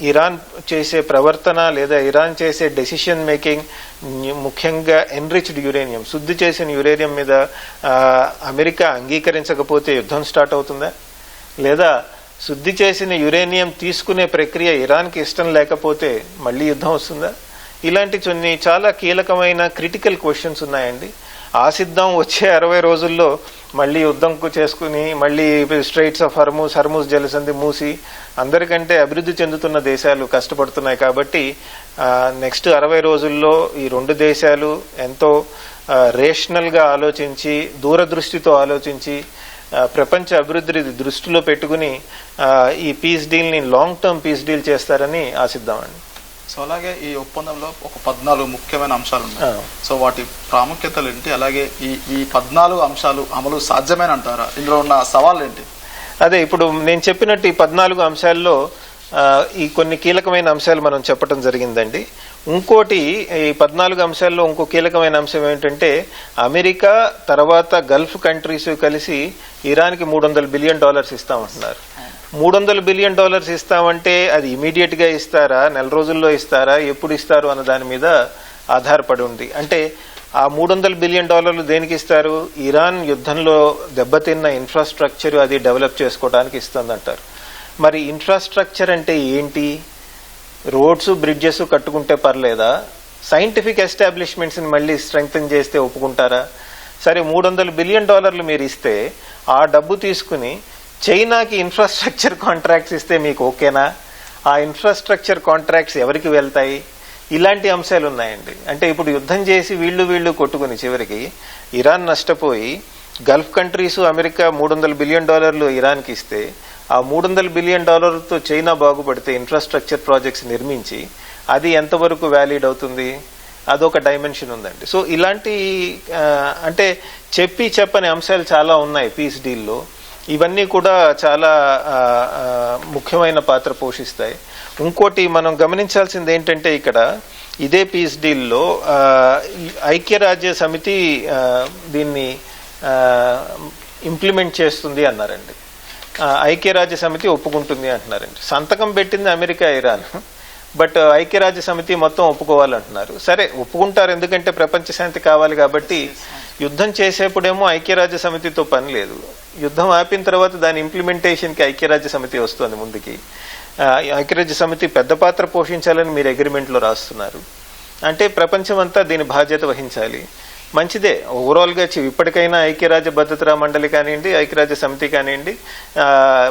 ఇరాన్ చేసే ప్రవర్తన లేదా ఇరాన్ చేసే డెసిషన్ మేకింగ్ ముఖ్యంగా ఎన్రిచ్డ్ యురేనియం శుద్ధి చేసిన యురేనియం మీద అమెరికా అంగీకరించకపోతే యుద్ధం స్టార్ట్ అవుతుందా? లేదా శుద్ధి చేసిన యురేనియం తీసుకునే ప్రక్రియ ఇరాన్కి ఇష్టం లేకపోతే మళ్ళీ యుద్ధం వస్తుందా? ఇలాంటి కొన్ని చాలా కీలకమైన క్రిటికల్ క్వశ్చన్స్ ఉన్నాయండి. ఆసిద్దాం వచ్చే 60 రోజుల్లో మళ్ళీ యుద్ధం చేసుకుని మళ్ళీ స్ట్రైట్స్ ఆఫ్ హర్మూజ్ జలసంధి మూసి అందరికంటే అభివృద్ధి చెందుతున్న దేశాలు కష్టపడుతున్నాయి. కాబట్టి నెక్స్ట్ 60 రోజుల్లో ఈ రెండు దేశాలు ఎంతో రేషనల్గా ఆలోచించి దూరదృష్టితో ఆలోచించి ప్రపంచ అభివృద్ధి దృష్టిలో పెట్టుకుని ఈ పీస్ డీల్ని లాంగ్ టర్మ్ పీస్ డీల్ చేస్తారని ఆశిద్దామండి. సో అలాగే ఈ ఒప్పందంలో ఒక 14 ముఖ్యమైన అంశాలు ఉన్నాయి. సో వాటి ప్రాముఖ్యతలు ఏంటి? అలాగే ఈ 14 అంశాలు అమలు సాధ్యమైన అంటారా? ఇందులో ఉన్న సవాళ్ళు ఏంటి? అదే ఇప్పుడు నేను చెప్పినట్టు ఈ 14 అంశాల్లో ఈ కొన్ని కీలకమైన అంశాలు మనం చెప్పడం జరిగిందండి. ఇంకోటి ఈ 14 అంశాల్లో ఇంకో కీలకమైన అంశం ఏంటంటే అమెరికా తర్వాత గల్ఫ్ కంట్రీస్ కలిసి ఇరాన్కి $300 బిలియన్ ఇస్తామంటున్నారు. $300 బిలియన్ ఇస్తామంటే అది ఇమీడియట్ గా ఇస్తారా, నెల రోజుల్లో ఇస్తారా, ఎప్పుడు ఇస్తారు అన్న దాని మీద ఆధారపడి ఉంది. అంటే ఆ $300 బిలియన్ దేనికి ఇస్తారు? ఇరాన్ యుద్ధంలో దెబ్బతిన్న ఇన్ఫ్రాస్ట్రక్చర్ అది డెవలప్ చేసుకోవడానికి ఇస్తుందంటారు. మరి ఇన్ఫ్రాస్ట్రక్చర్ అంటే ఏంటి? రోడ్స్ బ్రిడ్జెస్ కట్టుకుంటే పర్లేదా? సైంటిఫిక్ ఎస్టాబ్లిష్మెంట్స్ ని మళ్ళీ స్ట్రెంగ్తన్ చేస్తే ఒప్పుకుంటారా? సరే $300 బిలియన్ మీరు ఇస్తే ఆ డబ్బు తీసుకుని చైనాకి ఇన్ఫ్రాస్ట్రక్చర్ కాంట్రాక్ట్స్ ఇస్తే మీకు ఓకేనా? ఆ ఇన్ఫ్రాస్ట్రక్చర్ కాంట్రాక్ట్స్ ఎవరికి వెళ్తాయి? ఇలాంటి అంశాలు ఉన్నాయండి. అంటే ఇప్పుడు యుద్ధం చేసి వీళ్ళు కొట్టుకుని చివరికి ఇరాన్ నష్టపోయి గల్ఫ్ కంట్రీస్ అమెరికా $300 బిలియన్ ఇరాన్కి ఇస్తే ఆ $300 బిలియన్ తో చైనా బాగుపడితే ఇన్ఫ్రాస్ట్రక్చర్ ప్రాజెక్ట్స్ నిర్మించి అది ఎంతవరకు వ్యాలిడ్ అవుతుంది? అదొక డైమెన్షన్ ఉందండి. సో ఇలాంటి అంటే చెప్పని అంశాలు చాలా ఉన్నాయి పీస్ డీల్లో. ఇవన్నీ కూడా చాలా ముఖ్యమైన పాత్ర పోషిస్తాయి. ఇంకోటి మనం గమనించాల్సింది ఏంటంటే ఇక్కడ ఇదే పీస్ డీల్లో ఐక్యరాజ్య సమితి దీన్ని ఇంప్లిమెంట్ చేస్తుంది అన్నారండి. ఐక్యరాజ్య సమితి ఒప్పుకుంటుంది అంటున్నారండి. సంతకం పెట్టింది అమెరికా, ఇరాన్, బట్ ఐక్యరాజ్య సమితి మొత్తం ఒప్పుకోవాలంటున్నారు. సరే ఒప్పుకుంటారు, ఎందుకంటే ప్రపంచ శాంతి కావాలి కాబట్టి. యుద్ధం చేసేప్పుడేమో ఐక్యరాజ్య సమితితో పని లేదు, యుద్ధం ఆపిన తర్వాత దాని ఇంప్లిమెంటేషన్కి ఐక్యరాజ్య సమితి వస్తుంది ముందుకి. ఐక్యరాజ్య సమితి పెద్ద పాత్ర పోషించాలని మీరు అగ్రిమెంట్లో రాస్తున్నారు. అంటే ప్రపంచం అంతా దీని బాధ్యత వహించాలి. మంచిదే, ఓవరాల్గా ఇప్పటికైనా ఐక్యరాజ్య భద్రతా మండలి కానివ్వండి, ఐక్యరాజ్య సమితి కానివ్వండి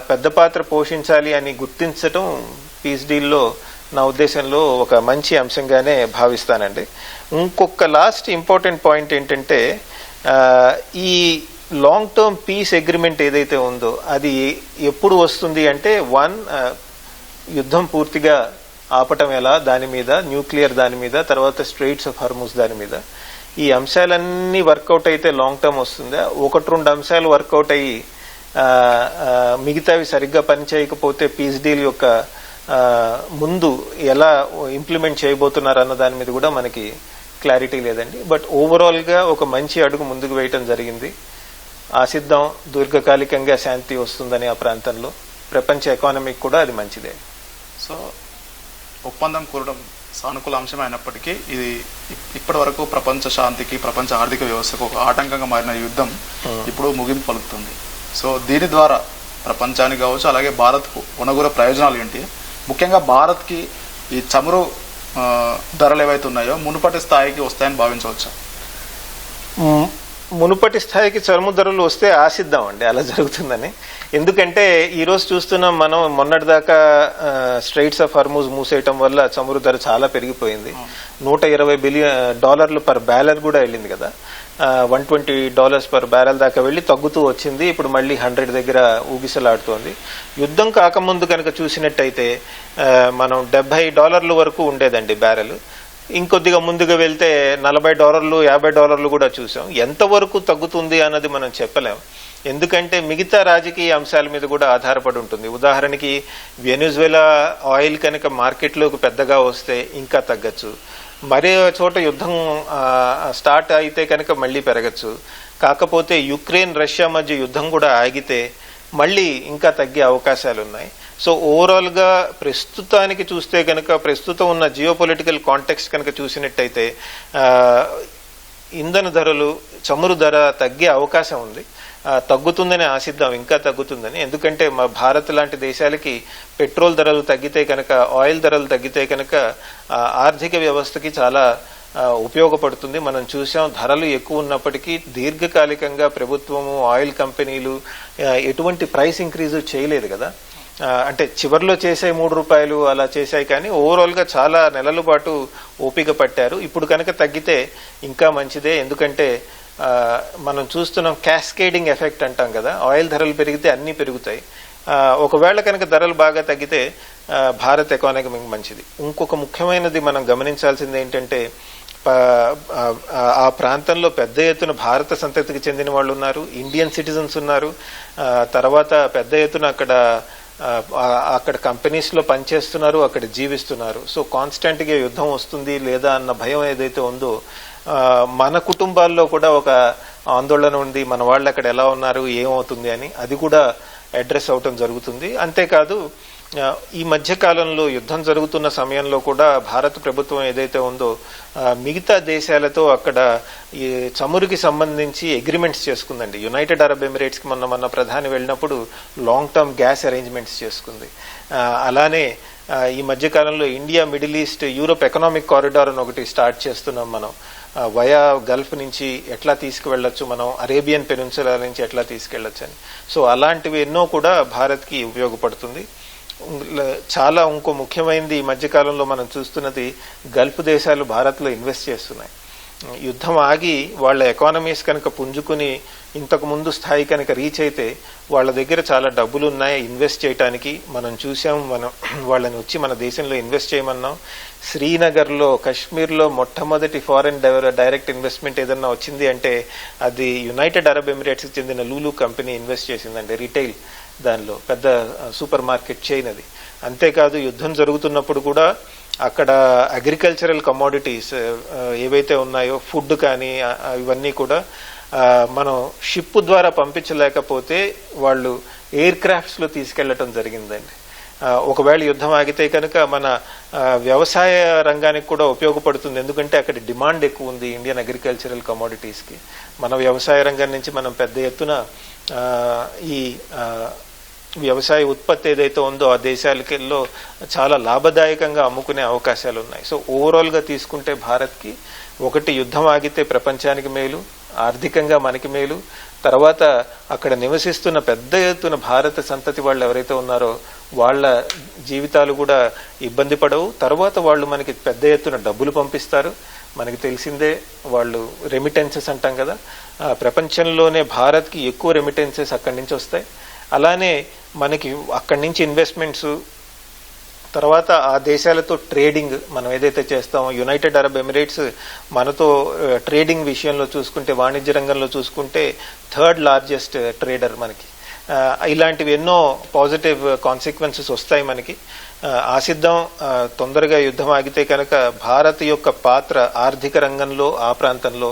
పెద్ద పాత్ర పోషించాలి అని గుర్తించడం పీస్ డీల్లో నా ఉద్దేశంలో ఒక మంచి అంశంగానే భావిస్తానండి. ఇంకొక లాస్ట్ ఇంపార్టెంట్ పాయింట్ ఏంటంటే ఈ లాంగ్ టర్మ్ పీస్ అగ్రిమెంట్ ఏదైతే ఉందో అది ఎప్పుడు వస్తుంది అంటే యుద్ధం పూర్తిగా ఆపటం ఎలా దాని మీద, న్యూక్లియర్ దాని మీద, తర్వాత స్ట్రెయిట్స్ ఆఫ్ హార్మూజ్ దాని మీద, ఈ అంశాలన్నీ వర్కౌట్ అయితే లాంగ్ టర్మ్ వస్తుందా, 1-2 అంశాలు వర్కౌట్ అయ్యి మిగతావి సరిగ్గా పనిచేయకపోతే పీస్ డీల్ యొక్క ముందు ఎలా ఇంప్లిమెంట్ చేయబోతున్నారు అన్న దాని మీద కూడా మనకి క్లారిటీ లేదండి. బట్ ఓవరాల్గా ఒక మంచి అడుగు ముందుకు వేయటం జరిగింది. ఆశిద్దాం దీర్ఘకాలికంగా శాంతి వస్తుందని ఆ ప్రాంతంలో, ప్రపంచ ఎకానమీకి కూడా అది మంచిదే. సో ఒప్పందం కూడడం సానుకూల అంశమే అయినప్పటికీ ఇది ఇప్పటి వరకు ప్రపంచ శాంతికి, ప్రపంచ ఆర్థిక వ్యవస్థకు ఒక ఆటంకంగా మారిన యుద్ధం ఇప్పుడు ముగింపు పలుకుతుంది. సో దీని ద్వారా ప్రపంచానికి కావచ్చు, అలాగే భారత్కు కొనగూర ప్రయోజనాలు ఏంటి, ముఖ్యంగా భారత్కి ఈ చమురు ధరలు ఏవైతే ఉన్నాయో మునుపటి స్థాయికి వస్తాయని భావించవచ్చా? మునుపటి స్థాయికి చమురు ధరలు వస్తే ఆశిద్దామండి అలా జరుగుతుందని. ఎందుకంటే ఈరోజు చూస్తున్నాం మనం, మొన్నటిదాకా స్ట్రెయిట్స్ ఆఫ్ హార్మూజ్ మూసేయటం వల్ల చమురు ధర చాలా పెరిగిపోయింది. $120 బిలియన్ పర్ బ్యారెల్ కూడా వెళ్ళింది కదా, $120 పర్ బ్యారెల్ దాకా వెళ్ళి తగ్గుతూ వచ్చింది. ఇప్పుడు మళ్ళీ 100 దగ్గర ఊగిసలాడుతోంది. యుద్ధం కాకముందు కనుక చూసినట్టయితే మనం $70 వరకు ఉండేదండి బ్యారెల్. ఇంకొద్దిగా ముందుగా వెళ్తే $40, $50 కూడా చూసాం. ఎంతవరకు తగ్గుతుంది అన్నది మనం చెప్పలేం, ఎందుకంటే మిగతా రాజకీయ అంశాల మీద కూడా ఆధారపడి ఉంటుంది. ఉదాహరణకి వెనిజువేలా ఆయిల్ కనుక మార్కెట్లోకి పెద్దగా వస్తే ఇంకా తగ్గచ్చు, మరే చోట యుద్ధం స్టార్ట్ అయితే కనుక మళ్ళీ పెరగచ్చు. కాకపోతే యుక్రెయిన్ రష్యా మధ్య యుద్ధం కూడా ఆగితే మళ్ళీ ఇంకా తగ్గే అవకాశాలు ఉన్నాయి. సో ఓవరాల్గా ప్రస్తుతానికి చూస్తే కనుక, ప్రస్తుతం ఉన్న జియోపొలిటికల్ కాంటెక్స్ట్ కనుక చూసినట్టయితే ఇంధన ధరలు, చమురు ధర తగ్గే అవకాశం ఉంది. తగ్గుతుందని ఆశిద్దాం, ఇంకా తగ్గుతుందని. ఎందుకంటే మా భారత్ లాంటి దేశాలకి పెట్రోల్ ధరలు తగ్గితే కనుక, ఆయిల్ ధరలు తగ్గితే కనుక ఆర్థిక వ్యవస్థకి చాలా ఉపయోగపడుతుంది. మనం చూసాం ధరలు ఎక్కువ ఉన్నప్పటికీ దీర్ఘకాలికంగా ప్రభుత్వము, ఆయిల్ కంపెనీలు ఎటువంటి ప్రైస్ ఇంక్రీజు చేయలేదు కదా. అంటే చివరిలో చేసే ₹3 అలా చేశాయి, కానీ ఓవరాల్గా చాలా నెలల పాటు ఓపిక పట్టారు. ఇప్పుడు కనుక తగ్గితే ఇంకా మంచిదే, ఎందుకంటే మనం చూస్తున్నాం క్యాస్కేడింగ్ ఎఫెక్ట్ అంటాం కదా, ఆయిల్ ధరలు పెరిగితే అన్నీ పెరుగుతాయి. ఒకవేళ కనుక ధరలు బాగా తగ్గితే భారత్ ఎకానమీ మంచిది. ఇంకొక ముఖ్యమైనది మనం గమనించాల్సింది ఏంటంటే, ఆ ప్రాంతంలో పెద్ద ఎత్తున భారత సంతతికి చెందిన వాళ్ళు ఉన్నారు, ఇండియన్ సిటిజన్స్ ఉన్నారు, తర్వాత పెద్ద ఎత్తున అక్కడ కంపెనీస్లో పనిచేస్తున్నారు, అక్కడ జీవిస్తున్నారు. సో కాన్స్టెంట్గా యుద్ధం వస్తుంది లేదా అన్న భయం ఏదైతే ఉందో, మన కుటుంబాల్లో కూడా ఒక ఆందోళన ఉంది, మన వాళ్ళు అక్కడ ఎలా ఉన్నారు, ఏమవుతుంది అని, అది కూడా అడ్రస్ అవటం జరుగుతుంది. అంతేకాదు ఈ మధ్య కాలంలో యుద్ధం జరుగుతున్న సమయంలో కూడా భారత ప్రభుత్వం ఏదైతే ఉందో మిగతా దేశాలతో అక్కడ ఈ చమురుకి సంబంధించి అగ్రిమెంట్స్ చేసుకుందండి. యునైటెడ్ అరబ్ ఎమిరేట్స్కి మొన్న ప్రధాని వెళ్ళినప్పుడు లాంగ్ టర్మ్ గ్యాస్ అరేంజ్మెంట్స్ చేసుకుంది. అలానే ఈ మధ్యకాలంలో India, middle east, Europe economic corridor అని ఒకటి స్టార్ట్ చేస్తున్నాం మనం. వయా గల్ఫ్ నుంచి ఎట్లా తీసుకువెళ్ళొచ్చు, మనం అరేబియన్ పెనిన్సులా నుంచి ఎట్లా తీసుకెళ్లొచ్చు అని. సో అలాంటివి ఎన్నో కూడా భారత్కి ఉపయోగపడుతుంది. చాలా ఇంకో ముఖ్యమైనది ఈ మధ్యకాలంలో మనం చూస్తున్నది, గల్ఫ్ దేశాలు భారత్లో ఇన్వెస్ట్ చేస్తున్నాయి. యుద్ధం ఆగి వాళ్ళ ఎకానమీస్ కనుక పుంజుకుని ఇంతకు ముందు స్థాయి కనుక రీచ్ అయితే వాళ్ళ దగ్గర చాలా డబ్బులు ఉన్నాయి ఇన్వెస్ట్ చేయడానికి. మనం చూసాం, మనం వాళ్ళని వచ్చి మన దేశంలో ఇన్వెస్ట్ చేయమన్నాం. శ్రీనగర్లో, కశ్మీర్లో మొట్టమొదటి ఫారెన్ డైరెక్ట్ ఇన్వెస్ట్మెంట్ ఏదన్నా వచ్చింది అంటే అది యునైటెడ్ అరబ్ ఎమిరేట్స్కి చెందిన లూలు కంపెనీ ఇన్వెస్ట్ చేసిందండి, రిటైల్ దానిలో పెద్ద సూపర్ మార్కెట్ చైన్ అది. అంతేకాదు యుద్ధం జరుగుతున్నప్పుడు కూడా అక్కడ అగ్రికల్చరల్ కమోడిటీస్ ఏవైతే ఉన్నాయో, ఫుడ్ కానీ ఇవన్నీ కూడా మనం షిప్ ద్వారా పంపించలేకపోతే వాళ్ళు ఎయిర్ క్రాఫ్ట్స్లో తీసుకెళ్లటం జరిగిందండి. ఒకవేళ యుద్ధం ఆగితే కనుక మన వ్యవసాయ రంగానికి కూడా ఉపయోగపడుతుంది, ఎందుకంటే అక్కడ డిమాండ్ ఎక్కువ ఉంది ఇండియన్ అగ్రికల్చరల్ కమోడిటీస్కి. మన వ్యవసాయ రంగం నుంచి మనం పెద్ద ఎత్తున ఈ వ్యవసాయ ఉత్పత్తి ఏదైతే ఉందో ఆ దేశాలకెళ్ళో చాలా లాభదాయకంగా అమ్ముకునే అవకాశాలు ఉన్నాయి. సో ఓవరాల్గా తీసుకుంటే భారత్కి ఒకటి యుద్ధం ఆగితే ప్రపంచానికి మేలు, ఆర్థికంగా మనకి మేలు, తర్వాత అక్కడ నివసిస్తున్న పెద్ద ఎత్తున భారత సంతతి వాళ్ళు ఎవరైతే ఉన్నారో వాళ్ళ జీవితాలు కూడా ఇబ్బంది పడవు. తర్వాత వాళ్ళు మనకి పెద్ద ఎత్తున డబ్బులు పంపిస్తారు. మనకి తెలిసిందే వాళ్ళు రెమిటెన్సెస్ అంటాం కదా, ప్రపంచంలోనే భారత్కి ఎక్కువ రెమిటెన్సెస్ అక్కడి నుంచి వస్తాయి. అలానే మనకి అక్కడి నుంచి ఇన్వెస్ట్మెంట్స్, తర్వాత ఆ దేశాలతో ట్రేడింగ్ మనం ఏదైతే చేస్తామో, యునైటెడ్ అరబ్ ఎమిరేట్స్ మనతో ట్రేడింగ్ విషయంలో చూసుకుంటే, వాణిజ్య రంగంలో చూసుకుంటే 3rd లార్జెస్ట్ ట్రేడర్ మనకి. ఇలాంటివి ఎన్నో పాజిటివ్ కాన్సిక్వెన్సెస్ వస్తాయి మనకి. ఆశిద్దాం తొందరగా యుద్ధం ఆగితే కనుక భారత్ యొక్క పాత్ర ఆర్థిక రంగంలో ఆ ప్రాంతంలో,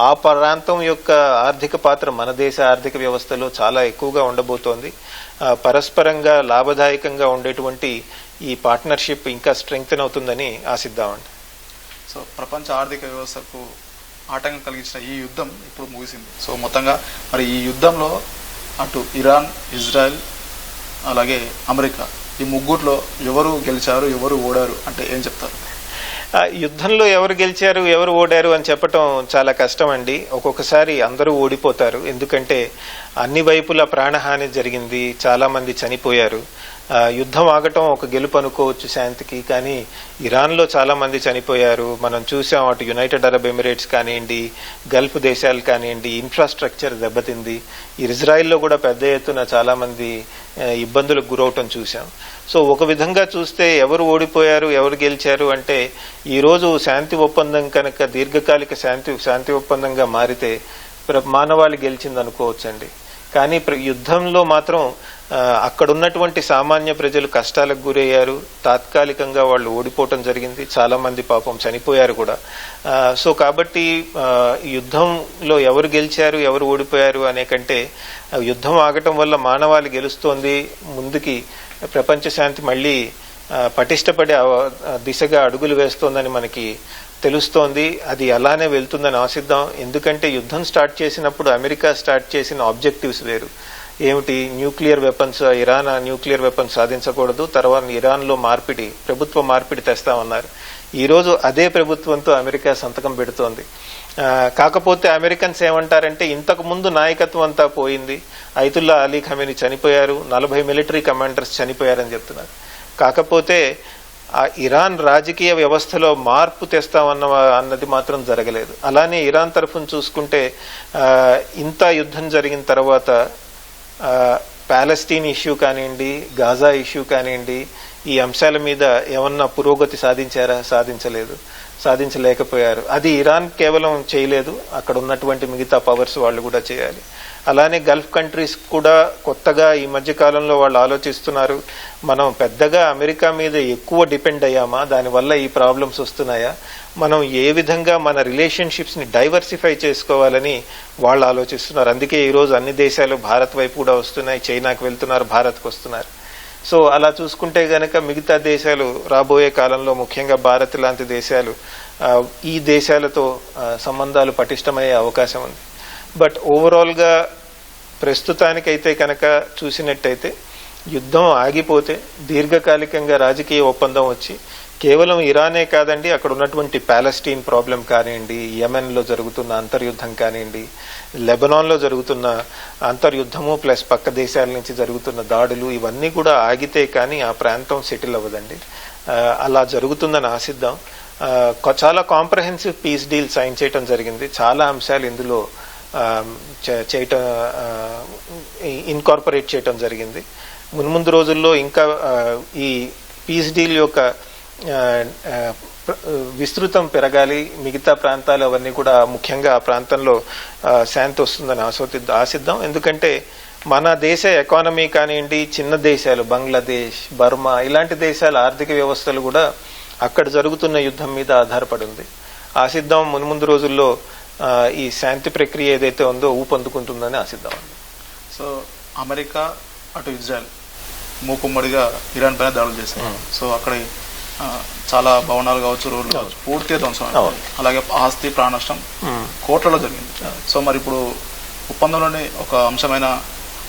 ఆ ప్రాంతం యొక్క ఆర్థిక పాత్ర మన దేశ ఆర్థిక వ్యవస్థలో చాలా ఎక్కువగా ఉండబోతోంది. పరస్పరంగా లాభదాయకంగా ఉండేటువంటి ఈ పార్ట్నర్షిప్ ఇంకా స్ట్రెంగ్తెన్ అవుతుందని ఆశిద్దామండి. సో ప్రపంచ ఆర్థిక వ్యవస్థకు ఆటంకం కలిగించిన ఈ యుద్ధం ఇప్పుడు ముగిసింది. సో మొత్తంగా మరి ఈ యుద్ధంలో అటు ఇరాన్, ఇజ్రాయెల్, అలాగే అమెరికా, ఈ ముగ్గురులో ఎవరు గెలిచారు, ఎవరు ఓడారు అంటే ఏం చెప్తారు? యుద్ధంలో ఎవరు గెలిచారు, ఎవరు ఓడారు అని చెప్పటం చాలా కష్టం అండి. ఒక్కొక్కసారి అందరూ ఓడిపోతారు, ఎందుకంటే అన్ని వైపులా ప్రాణహాని జరిగింది, చాలా మంది చనిపోయారు. యుద్ధం ఆగటం ఒక గెలుపు అనుకోవచ్చు శాంతికి, కానీ ఇరాన్లో చాలా మంది చనిపోయారు. మనం చూసాం, అటు యునైటెడ్ అరబ్ ఎమిరేట్స్ కానివ్వండి, గల్ఫ్ దేశాలు కానివ్వండి, ఇన్ఫ్రాస్ట్రక్చర్ దెబ్బతింది. ఇజ్రాయిల్లో కూడా పెద్ద ఎత్తున చాలా మంది ఇబ్బందులకు గురవటం చూసాం. సో ఒక విధంగా చూస్తే ఎవరు ఓడిపోయారు, ఎవరు గెలిచారు అంటే, ఈరోజు శాంతి ఒప్పందం కనుక దీర్ఘకాలిక శాంతి ఒప్పందంగా మారితే మానవాళి గెలిచింది అనుకోవచ్చండి. కానీ యుద్ధంలో మాత్రం అక్కడున్నటువంటి సామాన్య ప్రజలు కష్టాలకు గురయ్యారు. తాత్కాలికంగా వాళ్ళు ఓడిపోవటం జరిగింది, చాలా మంది పాపం చనిపోయారు కూడా. సో కాబట్టి యుద్ధంలో ఎవరు గెలిచారు, ఎవరు ఓడిపోయారు అనే కంటే, యుద్ధం ఆగటం వల్ల మానవాళి గెలుస్తోంది, ముందుకి ప్రపంచ శాంతి మళ్ళీ పటిష్టపడే దిశగా అడుగులు వేస్తోందని మనకి తెలుస్తోంది. అది అలానే వెళ్తుందని ఆశిద్దాం. ఎందుకంటే యుద్ధం స్టార్ట్ చేసినప్పుడు అమెరికా స్టార్ట్ చేసిన ఆబ్జెక్టివ్స్ వేరు. ఏమిటి? Nuclear weapons, Iran nuclear weapons సాధించకూడదు, తర్వాత ఇరాన్లో ప్రభుత్వ మార్పిడి తెస్తామన్నారు. ఈరోజు అదే ప్రభుత్వంతో అమెరికా సంతకం పెడుతోంది. కాకపోతే అమెరికన్స్ ఏమంటారంటే, ఇంతకు ముందు నాయకత్వం అంతా పోయింది, అయతుల్లా అలీ ఖమేనీ చనిపోయారు, 40 మిలిటరీ కమాండర్స్ చనిపోయారని చెప్తున్నారు. కాకపోతే ఆ ఇరాన్ రాజకీయ వ్యవస్థలో మార్పు తెస్తామన్నది మాత్రం జరగలేదు. అలానే ఇరాన్ తరఫున చూసుకుంటే, ఇంత యుద్ధం జరిగిన తర్వాత పాలస్తీన్ ఇష్యూ కానివ్వండి, గాజా ఇష్యూ కానివ్వండి, ఈ అంశాల మీద ఏమన్నా పురోగతి సాధించారా? సాధించలేకపోయారు. అది ఇరాన్ కేవలం చేయలేదు, అక్కడ ఉన్నటువంటి మిగతా పవర్స్ వాళ్ళు కూడా చేయాలి. అలానే గల్ఫ్ కంట్రీస్ కూడా కొత్తగా ఈ మధ్య కాలంలో వాళ్ళు ఆలోచిస్తున్నారు, మనం పెద్దగా అమెరికా మీద ఎక్కువ డిపెండ్ అయ్యామా, దానివల్ల ఈ ప్రాబ్లమ్స్ వస్తున్నాయా, మనం ఏ విధంగా మన రిలేషన్షిప్స్ ని డైవర్సిఫై చేసుకోవాలని వాళ్ళు ఆలోచిస్తున్నారు. అందుకే ఈరోజు అన్ని దేశాలు భారత్ వైపు కూడా వస్తున్నాయి, చైనాకు వెళ్తున్నారు, భారత్కు వస్తున్నారు. సో అలా చూసుకుంటే గనక మిగతా దేశాలు రాబోయే కాలంలో, ముఖ్యంగా భారత్ లాంటి దేశాలు ఈ దేశాలతో సంబంధాలు పటిష్టమయ్యే అవకాశం ఉంది. బట్ ఓవరాల్గా ప్రస్తుతానికైతే కనుక చూసినట్టయితే, యుద్ధం ఆగిపోతే దీర్ఘకాలికంగా రాజకీయ ఒప్పందం వచ్చి, కేవలం ఇరానే కాదండి, అక్కడ ఉన్నటువంటి పాలస్తీన్ ప్రాబ్లం కానివ్వండి, యెమెన్లో జరుగుతున్న అంతర్యుద్ధం కానివ్వండి, లెబనాన్లో జరుగుతున్న అంతర్యుద్ధము ప్లస్ పక్క దేశాల నుంచి జరుగుతున్న దాడులు, ఇవన్నీ కూడా ఆగితే కానీ ఆ ప్రాంతం సెటిల్ అవ్వదండి. అలా జరుగుతుందని ఆశిద్దాం. చాలా కాంప్రహెన్సివ్ పీస్ డీల్ సైన్ చేయటం జరిగింది. చాలా అంశాలు ఇందులో ఇన్కార్పొరేట్ చేయటం జరిగింది. మున్ముందు రోజుల్లో ఇంకా ఈ పీస్ డీల్ యొక్క విస్తృతం పెరగాలి, మిగతా ప్రాంతాలు అవన్నీ కూడా, ముఖ్యంగా ఆ ప్రాంతంలో శాంతి వస్తుందని ఆశిద్దాం. ఎందుకంటే మన దేశ ఎకానమీ కానివ్వండి, చిన్న దేశాలు బంగ్లాదేశ్, బర్మా ఇలాంటి దేశాల ఆర్థిక వ్యవస్థలు కూడా అక్కడ జరుగుతున్న యుద్ధం మీద ఆధారపడి ఉంది. ఆశిద్దాం మున్ముందు రోజుల్లో ఈ శాంతి ప్రక్రియ ఏదైతే ఉందో ఊపందుకుంటుందని ఆశిద్దాం. సో అమెరికా అటు ఇజ్రాయెల్ మూకుమ్మడిగా ఇరాన్ పైన దాడులు చేశారు. సో అక్కడ చాలా భవనాలు కావచ్చు, రోడ్లు కావచ్చు పూర్తిగా ధ్వంసం, అలాగే ఆస్తి ప్రాణ నష్టం కోట్లలో జరిగింది. సో మరి ఇప్పుడు ఒప్పందంలోని ఒక అంశమైన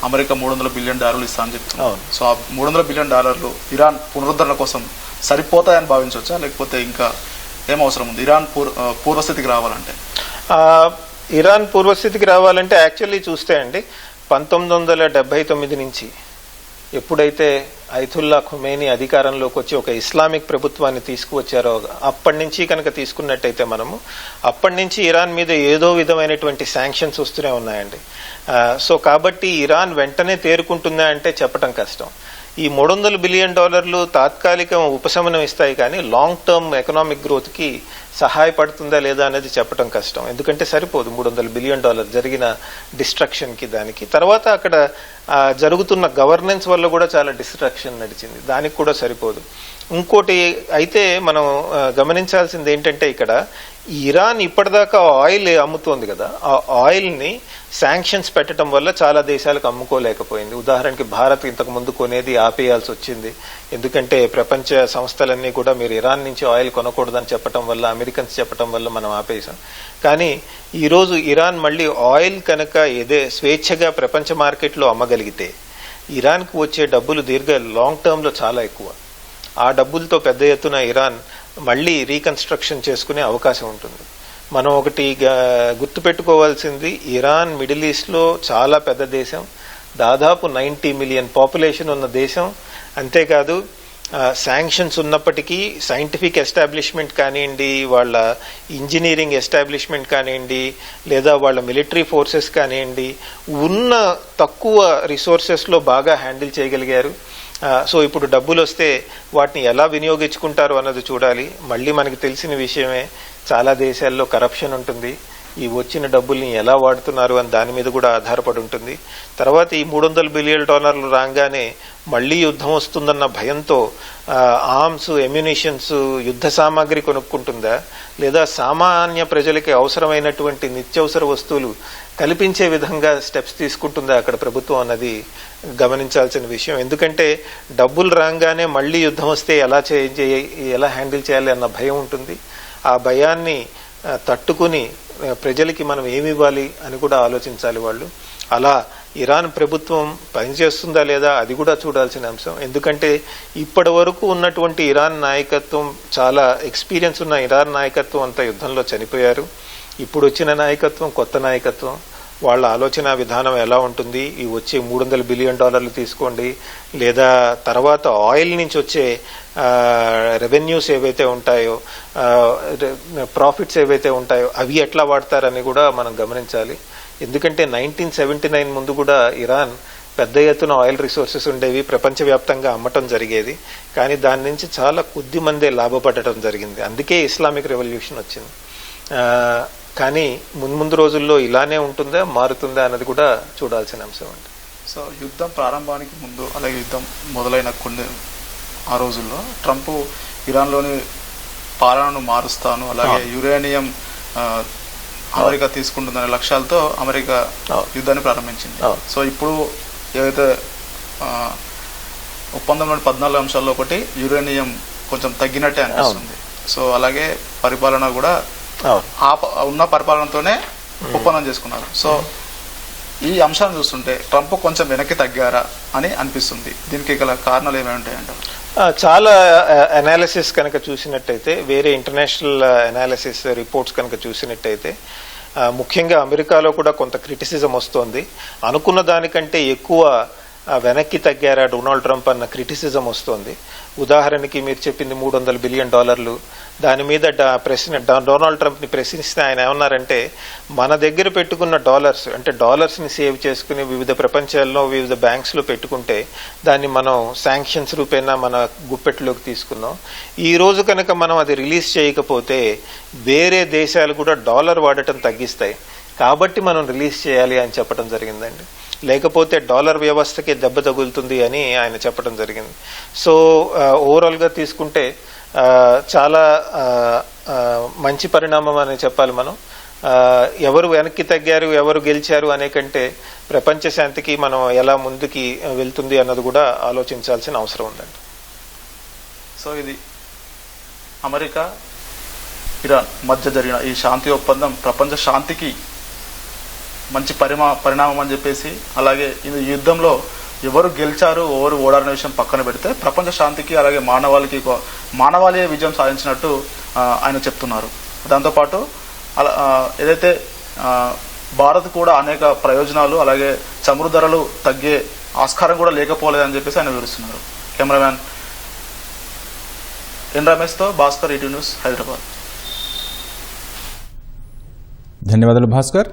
అమెరికా $300 బిలియన్ ఇస్తా అని చెప్తుంది. అవును. సో ఆ $300 బిలియన్ ఇరాన్ పునరుద్ధరణ కోసం సరిపోతాయని భావించవచ్చా, లేకపోతే ఇంకా ఏం అవసరం ఉంది ఇరాన్ పూర్వస్థితికి రావాలంటే? ఇరాన్ పూర్వస్థితికి రావాలంటే యాక్చువల్లీ చూస్తే అండి 1979 నుంచి ఎప్పుడైతే ఐతుల్లా ఖుమేని అధికారంలోకి వచ్చి ఒక ఇస్లామిక్ ప్రభుత్వాన్ని తీసుకువచ్చారో అప్పటి నుంచి కనుక తీసుకున్నట్టయితే మనము అప్పటి నుంచి ఇరాన్ మీద ఏదో విధమైనటువంటి శాంక్షన్స్ వస్తూనే ఉన్నాయండి. సో కాబట్టి ఇరాన్ వెంటనే తేరుకుంటుందా అంటే చెప్పటం కష్టం. ఈ $300 బిలియన్ తాత్కాలిక ఉపశమనం ఇస్తాయి, కానీ లాంగ్ టర్మ్ ఎకనామిక్ గ్రోత్ కి సహాయపడుతుందా లేదా అనేది చెప్పడం కష్టం. ఎందుకంటే సరిపోదు $300 బిలియన్ జరిగిన డిస్ట్రక్షన్ కి. దానికి తర్వాత అక్కడ జరుగుతున్న గవర్నెన్స్ వల్ల కూడా చాలా డిస్ట్రక్షన్ నడిచింది, దానికి కూడా సరిపోదు. ఇంకోటి అయితే మనం గమనించాల్సింది ఏంటంటే ఇక్కడ ఇరాన్ ఇప్పటిదాకా ఆయిల్ అమ్ముతోంది కదా, ఆ ఆయిల్ ని శాంక్షన్స్ పెట్టడం వల్ల చాలా దేశాలకు అమ్ముకోలేకపోయింది. ఉదాహరణకి భారత్ ఇంతకు ముందు కొనేది ఆపేయాల్సి వచ్చింది, ఎందుకంటే ప్రపంచ సంస్థలన్నీ కూడా మీరు ఇరాన్ నుంచి ఆయిల్ కొనకూడదని చెప్పడం వల్ల, అమెరికన్స్ చెప్పడం వల్ల మనం ఆపేసాం. కానీ ఈరోజు ఇరాన్ మళ్ళీ ఆయిల్ కనుక స్వేచ్ఛగా ప్రపంచ మార్కెట్లో అమ్మగలిగితే ఇరాన్కు వచ్చే డబ్బులు లాంగ్ టర్మ్ లో చాలా ఎక్కువ. ఆ డబ్బులతో పెద్ద ఎత్తున ఇరాన్ మళ్ళీ రీకన్స్ట్రక్షన్ చేసుకునే అవకాశం ఉంటుంది. మనం ఒకటి గుర్తుపెట్టుకోవాల్సింది, ఇరాన్ మిడిల్ ఈస్ట్ లో చాలా పెద్ద దేశం, దాదాపు 90 మిలియన్ పాపులేషన్ ఉన్న దేశం. అంతేకాదు శాంక్షన్స్ ఉన్నప్పటికీ సైంటిఫిక్ ఎస్టాబ్లిష్మెంట్ కానివ్వండి, వాళ్ళ ఇంజనీరింగ్ ఎస్టాబ్లిష్మెంట్ కానివ్వండి, లేదా వాళ్ళ మిలిటరీ ఫోర్సెస్ కానివ్వండి, ఉన్న తక్కువ రిసోర్సెస్ లో బాగా హ్యాండిల్ చేయగలిగారు. సో ఇప్పుడు డబ్బులు వస్తే వాటిని ఎలా వినియోగించుకుంటారు అన్నది చూడాలి. మళ్ళీ మనకి తెలిసిన విషయమే, చాలా దేశాల్లో కరప్షన్ ఉంటుంది. ఈ వచ్చిన డబ్బుల్ని ఎలా వాడుతున్నారు అని దాని మీద కూడా ఆధారపడి ఉంటుంది. తర్వాత ఈ $300 బిలియన్ రాగానే మళ్లీ యుద్ధం వస్తుందన్న భయంతో ఆర్మ్స్, ఎమ్యునిషన్స్, యుద్ధ సామాగ్రి కొనుక్కుంటుందా, లేదా సామాన్య ప్రజలకి అవసరమైనటువంటి నిత్యావసర వస్తువులు కల్పించే విధంగా స్టెప్స్ తీసుకుంటుందా అక్కడ ప్రభుత్వం అన్నది గమనించాల్సిన విషయం. ఎందుకంటే డబ్బులు రాగానే మళ్లీ యుద్ధం వస్తే ఎలా హ్యాండిల్ చేయాలి అన్న భయం ఉంటుంది. ఆ భయాన్ని తట్టుకుని ప్రజలకి మనం ఏమి ఇవ్వాలి అని కూడా ఆలోచించాలి వాళ్ళు. అలా ఇరాన్ ప్రభుత్వం పనిచేస్తుందా లేదా అది కూడా చూడాల్సిన అంశం. ఎందుకంటే ఇప్పటి వరకు ఉన్నటువంటి ఇరాన్ నాయకత్వం, చాలా ఎక్స్పీరియన్స్ ఉన్న ఇరాన్ నాయకత్వం అంతా యుద్ధంలో చనిపోయారు. ఇప్పుడు వచ్చిన నాయకత్వం కొత్త నాయకత్వం, వాళ్ళ ఆలోచన విధానం ఎలా ఉంటుంది, ఈ వచ్చే $300 బిలియన్ తీసుకోండి, లేదా తర్వాత ఆయిల్ నుంచి వచ్చే రెవెన్యూస్ ఏవైతే ఉంటాయో, ప్రాఫిట్స్ ఏవైతే ఉంటాయో అవి ఎట్లా వాడతారని కూడా మనం గమనించాలి. ఎందుకంటే 1979 ముందు కూడా ఇరాన్ పెద్ద ఎత్తున ఆయిల్ రిసోర్సెస్ ఉండేవి, ప్రపంచవ్యాప్తంగా అమ్మటం జరిగేది. కానీ దాని నుంచి చాలా కొద్ది మందే లాభపడటం జరిగింది. అందుకే ఇస్లామిక్ రెవల్యూషన్ వచ్చింది. కానీ ముందు రోజుల్లో ఇలానే ఉంటుందా, మారుతుందా అన్నది కూడా చూడాల్సిన అంశం అండి. సో యుద్ధం ప్రారంభానికి ముందు, అలాగే యుద్ధం మొదలైన ఆ రోజుల్లో ట్రంప్ ఇరాన్లోని పాలనను మారుస్తాను, అలాగే యురేనియం అమెరికా తీసుకుంటుందనే లక్ష్యాలతో అమెరికా యుద్ధాన్ని ప్రారంభించింది. సో ఇప్పుడు ఏదైతే ఒప్పందంలోని 14 అంశాల్లో ఒకటి యురేనియం కొంచెం తగ్గినట్టే అనిపిస్తుంది. సో అలాగే పరిపాలన కూడా ఉన్న పరిపాలనతోనే ఒప్పందం చేసుకున్నారు. సో ఈ అంశాన్ని చూస్తుంటే ట్రంప్ కొంచెం వెనక్కి తగ్గారా అని అనిపిస్తుంది. దీనికి గల కారణాలు ఏమేమి ఉంటాయంటారు? చాలా అనాలిసిస్ కనుక చూసినట్టయితే, వేరే ఇంటర్నేషనల్ అనాలిసిస్ రిపోర్ట్స్ కనుక చూసినట్టయితే, ముఖ్యంగా అమెరికాలో కూడా కొంత క్రిటిసిజం వస్తోంది. అనుకున్న దానికంటే ఎక్కువ వెనక్కి తగ్గారా డొనాల్డ్ ట్రంప్ అన్న క్రిటిసిజం వస్తోంది. ఉదాహరణకి మీరు చెప్పింది $300 బిలియన్, దాని మీద డొనాల్డ్ ట్రంప్ ని ప్రశ్నిస్తే ఆయన ఏమన్నారంటే, మన దగ్గర పెట్టుకున్న డాలర్స్, అంటే డాలర్స్ ని సేవ్ చేసుకుని వివిధ ప్రపంచాల్లో వివిధ బ్యాంక్స్ లో పెట్టుకుంటే దాన్ని మనం శాంక్షన్స్ రూపేణా మన గుప్పెట్లోకి తీసుకున్నాం. ఈ రోజు కనుక మనం అది రిలీజ్ చేయకపోతే వేరే దేశాలు కూడా డాలర్ వాడటం తగ్గిస్తాయి, కాబట్టి మనం రిలీజ్ చేయాలి అని చెప్పడం జరిగిందండి. లేకపోతే డాలర్ వ్యవస్థకి దెబ్బ తగులుతుంది అని ఆయన చెప్పడం జరిగింది. సో ఓవరాల్ గా తీసుకుంటే చాలా మంచి పరిణామం అని చెప్పాలి మనం. ఎవరు వెనక్కి తగ్గారు, ఎవరు గెలిచారు అనే కంటే ప్రపంచ శాంతికి మనం ఎలా ముందుకి వెళ్తుంది అన్నది కూడా ఆలోచించాల్సిన అవసరం ఉందండి. సో ఇది అమెరికా ఇరాన్ మధ్య జరిగిన ఈ శాంతి ఒప్పందం ప్రపంచ శాంతికి మంచి పరిణామం అని చెప్పేసి, అలాగే ఈ యుద్ధంలో ఎవరు గెలిచారు ఎవరు ఓడారనే విషయం పక్కన పెడితే ప్రపంచ శాంతికి అలాగే మానవాళియే విజయం సాధించినట్టు ఆయన చెప్తున్నారు. దాంతోపాటు ఏదైతే భారత్ కూడా అనేక ప్రయోజనాలు అలాగే చమురు ధరలు తగ్గే ఆస్కారం కూడా లేకపోలేదని చెప్పేసి ఆయన వివరిస్తున్నారు. కెమెరామ్యాన్ ఎన్ రమేష్తో భాస్కర్, ఈటీవీ న్యూస్, హైదరాబాద్. ధన్యవాదాలు భాస్కర్.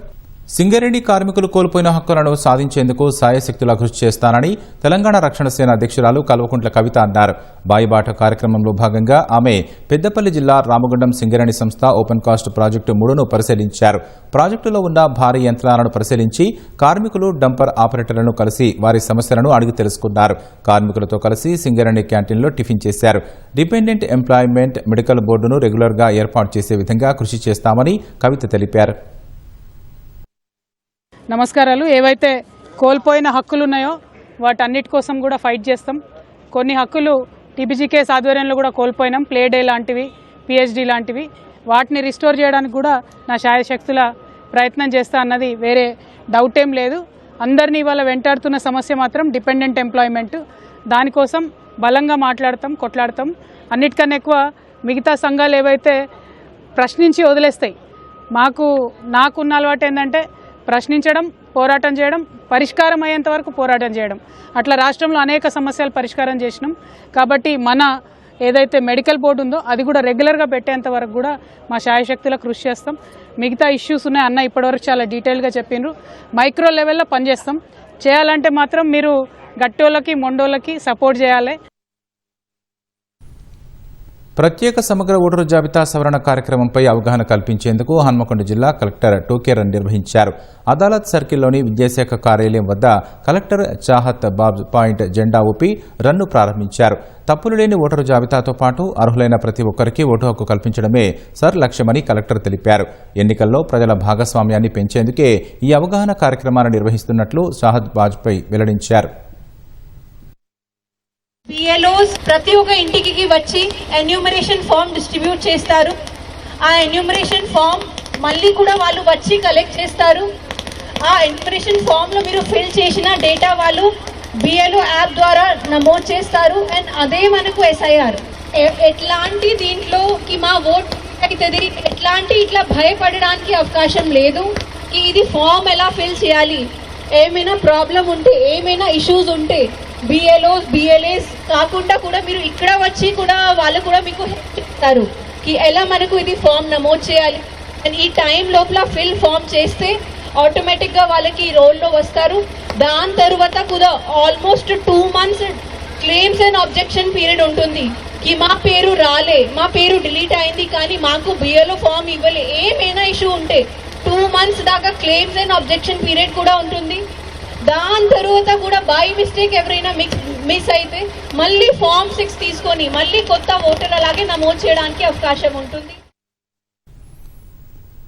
సింగరేణి కార్మికులు కోల్పోయిన హక్కులను సాధించేందుకు సాయశక్తులా కృషి చేస్తానని తెలంగాణ రక్షణ సేన అధ్యక్షురాలు కల్వకుంట్ల కవిత అన్నారు. బాయిబాట కార్యక్రమంలో భాగంగా ఆమె పెద్దపల్లి జిల్లా రామగుండం సింగరేణి సంస్థ ఓపెన్ కాస్ట్ ప్రాజెక్టు 3ను పరిశీలించారు. ప్రాజెక్టులో ఉన్న భారీ యంత్రాలను పరిశీలించి కార్మికులు, డంపర్ ఆపరేటర్లను కలిసి వారి సమస్యలను అడిగి తెలుసుకున్నారు. కార్మికులతో కలిసి సింగరేణి క్యాంటీన్లో టిఫిన్ చేశారు. డిపెండెంట్ ఎంప్లాయ్మెంట్ మెడికల్ బోర్డును రెగ్యులర్గా ఏర్పాటు చేసే విధంగా కృషి చేస్తామని కవిత తెలిపారు. నమస్కారాలు. ఏవైతే కోల్పోయిన హక్కులు ఉన్నాయో వాటన్నిటి కోసం కూడా ఫైట్ చేస్తాం. కొన్ని హక్కులు టీబీజీకేఎస్ ఆధ్వర్యంలో కూడా కోల్పోయినాం, ప్లే డే లాంటివి, పిహెచ్డి లాంటివి. వాటిని రిస్టోర్ చేయడానికి కూడా నా శాయశక్తుల ప్రయత్నం చేస్తా అన్నది వేరే డౌట్ ఏం లేదు. అందరినీ ఇవాళ వెంటాడుతున్న సమస్య మాత్రం డిపెండెంట్ ఎంప్లాయ్మెంట్. దానికోసం బలంగా మాట్లాడతాం, కొట్లాడతాం. అన్నిటికన్నా ఎక్కువ మిగతా సంఘాలు ఏవైతే ప్రశ్నించి వదిలేస్తాయి, నాకున్న అలవాటు ఏంటంటే ప్రశ్నించడం, పోరాటం చేయడం, పరిష్కారం అయ్యేంత వరకు పోరాటం చేయడం. అట్లా రాష్ట్రంలో అనేక సమస్యలు పరిష్కారం చేసినాం. కాబట్టి మన ఏదైతే మెడికల్ బోర్డు ఉందో అది కూడా రెగ్యులర్గా పెట్టేంత వరకు కూడా మా శాయశక్తుల కృషి చేస్తాం. మిగతా ఇష్యూస్ ఉన్నాయి అన్న ఇప్పటివరకు చాలా డీటెయిల్గా చెప్పిండ్రు. మైక్రో లెవెల్లో పనిచేస్తాం. చేయాలంటే మాత్రం మీరు గట్టోళ్ళకి, మొండోళ్ళకి సపోర్ట్ చేయాలి. ప్రత్యేక సమగ్ర ఓటరు జాబితా సవరణ కార్యక్రమంపై అవగాహన కల్పించేందుకు హన్మకొండ జిల్లా కలెక్టర్ టోకే రన్ నిర్వహించారు. అదాలత్ సర్కిల్లోని విద్యాశాఖ కార్యాలయం వద్ద కలెక్టర్ చాహత్ బాబ్ పాయింట్ జెండా ఊపి రన్ను ప్రారంభించారు. తప్పులు లేని ఓటరు జాబితాతో పాటు అర్హులైన ప్రతి ఒక్కరికి ఓటు హక్కు కల్పించడమే సర్ లక్ష్యమని కలెక్టర్ తెలిపారు. ఎన్నికల్లో ప్రజల భాగస్వామ్యాన్ని పెంచేందుకే ఈ అవగాహన కార్యక్రమాన్ని నిర్వహిస్తున్నట్లు చాహత్ బాజ్పేయి వెల్లడించారు. బిఎల్ఓస్ ప్రతి ఒక్క ఇంటికి వచ్చి ఎన్యూమరేషన్ ఫామ్ డిస్ట్రిబ్యూట్ చేస్తారు. ఆ ఎన్యూమరేషన్ ఫామ్ మళ్ళీ కూడా వాళ్ళు వచ్చి కలెక్ట్ చేస్తారు. ఆ ఎన్యూమరేషన్ ఫామ్లో మీరు ఫిల్ చేసిన డేటా వాళ్ళు బిఎల్ఓ యాప్ ద్వారా నమోదు చేస్తారు. అండ్ అదే మనకు ఎస్ఐఆర్. ఎట్లాంటి దీంట్లోకి మా ఓట్ అవుతుంది, ఎట్లాంటి ఇట్లా భయపడడానికి అవకాశం లేదు. ఇది ఫామ్ ఎలా ఫిల్ చేయాలి, ఏమైనా ప్రాబ్లం ఉంటే, ఏమైనా ఇష్యూస్ ఉంటే బిఎల్ఓస్, బిఎల్ఏస్ కాకుండా కూడా మీరు ఇక్కడ వచ్చి కూడా వాళ్ళు కూడా మీకు హెల్ప్ చేస్తారు కి ఎలా మనకు ఇది ఫామ్ నమోదు చేయాలి. అండ్ ఈ టైం లోపల ఫిల్ ఫామ్ చేస్తే ఆటోమేటిక్గా వాళ్ళకి ఈ రోల్లో వస్తారు. దాని తర్వాత కూడా almost 2 months claims and objection period ఉంటుంది. కి మా పేరు రాలే, మా పేరు డిలీట్ అయింది, కానీ మాకు బిఎల్ఓ ఫామ్ ఇవ్వలే, ఏమైనా ఇష్యూ ఉంటే 2 months దాకా క్లెయిమ్స్ అండ్ ఆబ్జెక్షన్ పీరియడ్ కూడా ఉంటుంది. దాని తర్వాత కూడా బై మిస్టేక్ ఎవరైనా మిస్ అయితే మళ్ళీ ఫామ్ 6 తీసుకొని మళ్ళీ కొత్త ఓటర్ అలాగే నమోదు చేయడానికి అవకాశం ఉంటుంది.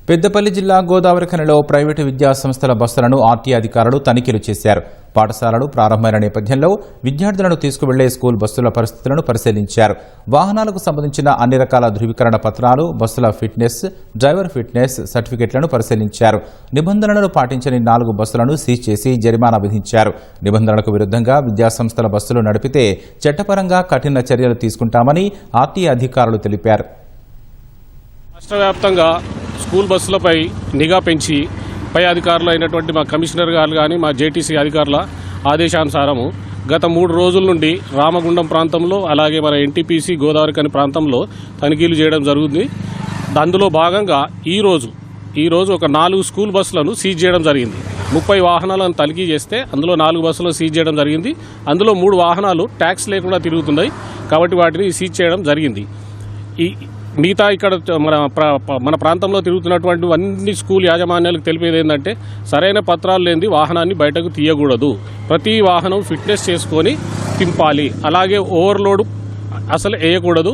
పెద్దపల్లి జిల్లా గోదావరి ఖనిలో ప్రైవేటు విద్యా సంస్థల బస్సులను ఆర్టీ అధికారులు తనిఖీలు చేశారు. పాఠశాలలు ప్రారంభమైన నేపథ్యంలో విద్యార్థులను తీసుకువెళ్లే స్కూల్ బస్సుల పరిస్థితులను పరిశీలించారు. వాహనాలకు సంబంధించిన అన్ని రకాల ధృవీకరణ పత్రాలు, బస్సుల ఫిట్నెస్, డ్రైవర్ ఫిట్నెస్ సర్టిఫికెట్లను పరిశీలించారు. నిబంధనలను పాటించని 4 బస్సులను సీజ్ చేసి జరిమానా విధించారు. నిబంధనలకు విరుద్ధంగా విద్యాసంస్థల బస్సులు నడిపితే చట్టపరంగా కఠిన చర్యలు తీసుకుంటామని ఆర్టీ అధికారులు తెలిపారు. రాష్ట్ర వ్యాప్తంగా స్కూల్ బస్సులపై నిఘా పెంచి పై అధికారులు అయినటువంటి మా కమిషనర్ గారు కానీ మా జేటీసీ అధికారుల ఆదేశానుసారము గత 3 రోజుల నుండి రామగుండం ప్రాంతంలో అలాగే మన ఎన్టీపీసీ గోదావరి ఖని ప్రాంతంలో తనిఖీలు చేయడం జరుగుతుంది. అందులో భాగంగా ఈరోజు ఒక 4 స్కూల్ బస్సులను సీజ్ చేయడం జరిగింది. 30 వాహనాలను తనిఖీ చేస్తే అందులో 4 బస్సులను సీజ్ చేయడం జరిగింది. అందులో 3 వాహనాలు ట్యాక్స్ లేకుండా తిరుగుతున్నాయి కాబట్టి వాటిని సీజ్ చేయడం జరిగింది. మిగతా ఇక్కడ మన ప్రాంతంలో తిరుగుతున్నటువంటి అన్ని స్కూల్ యాజమాన్యాలకు తెలిపేది ఏంటంటే సరైన పత్రాలు లేనిది వాహనాన్ని బయటకు తీయకూడదు. ప్రతి వాహనం ఫిట్నెస్ చేసుకొని తింపాలి. అలాగే ఓవర్లోడ్ అసలు వేయకూడదు.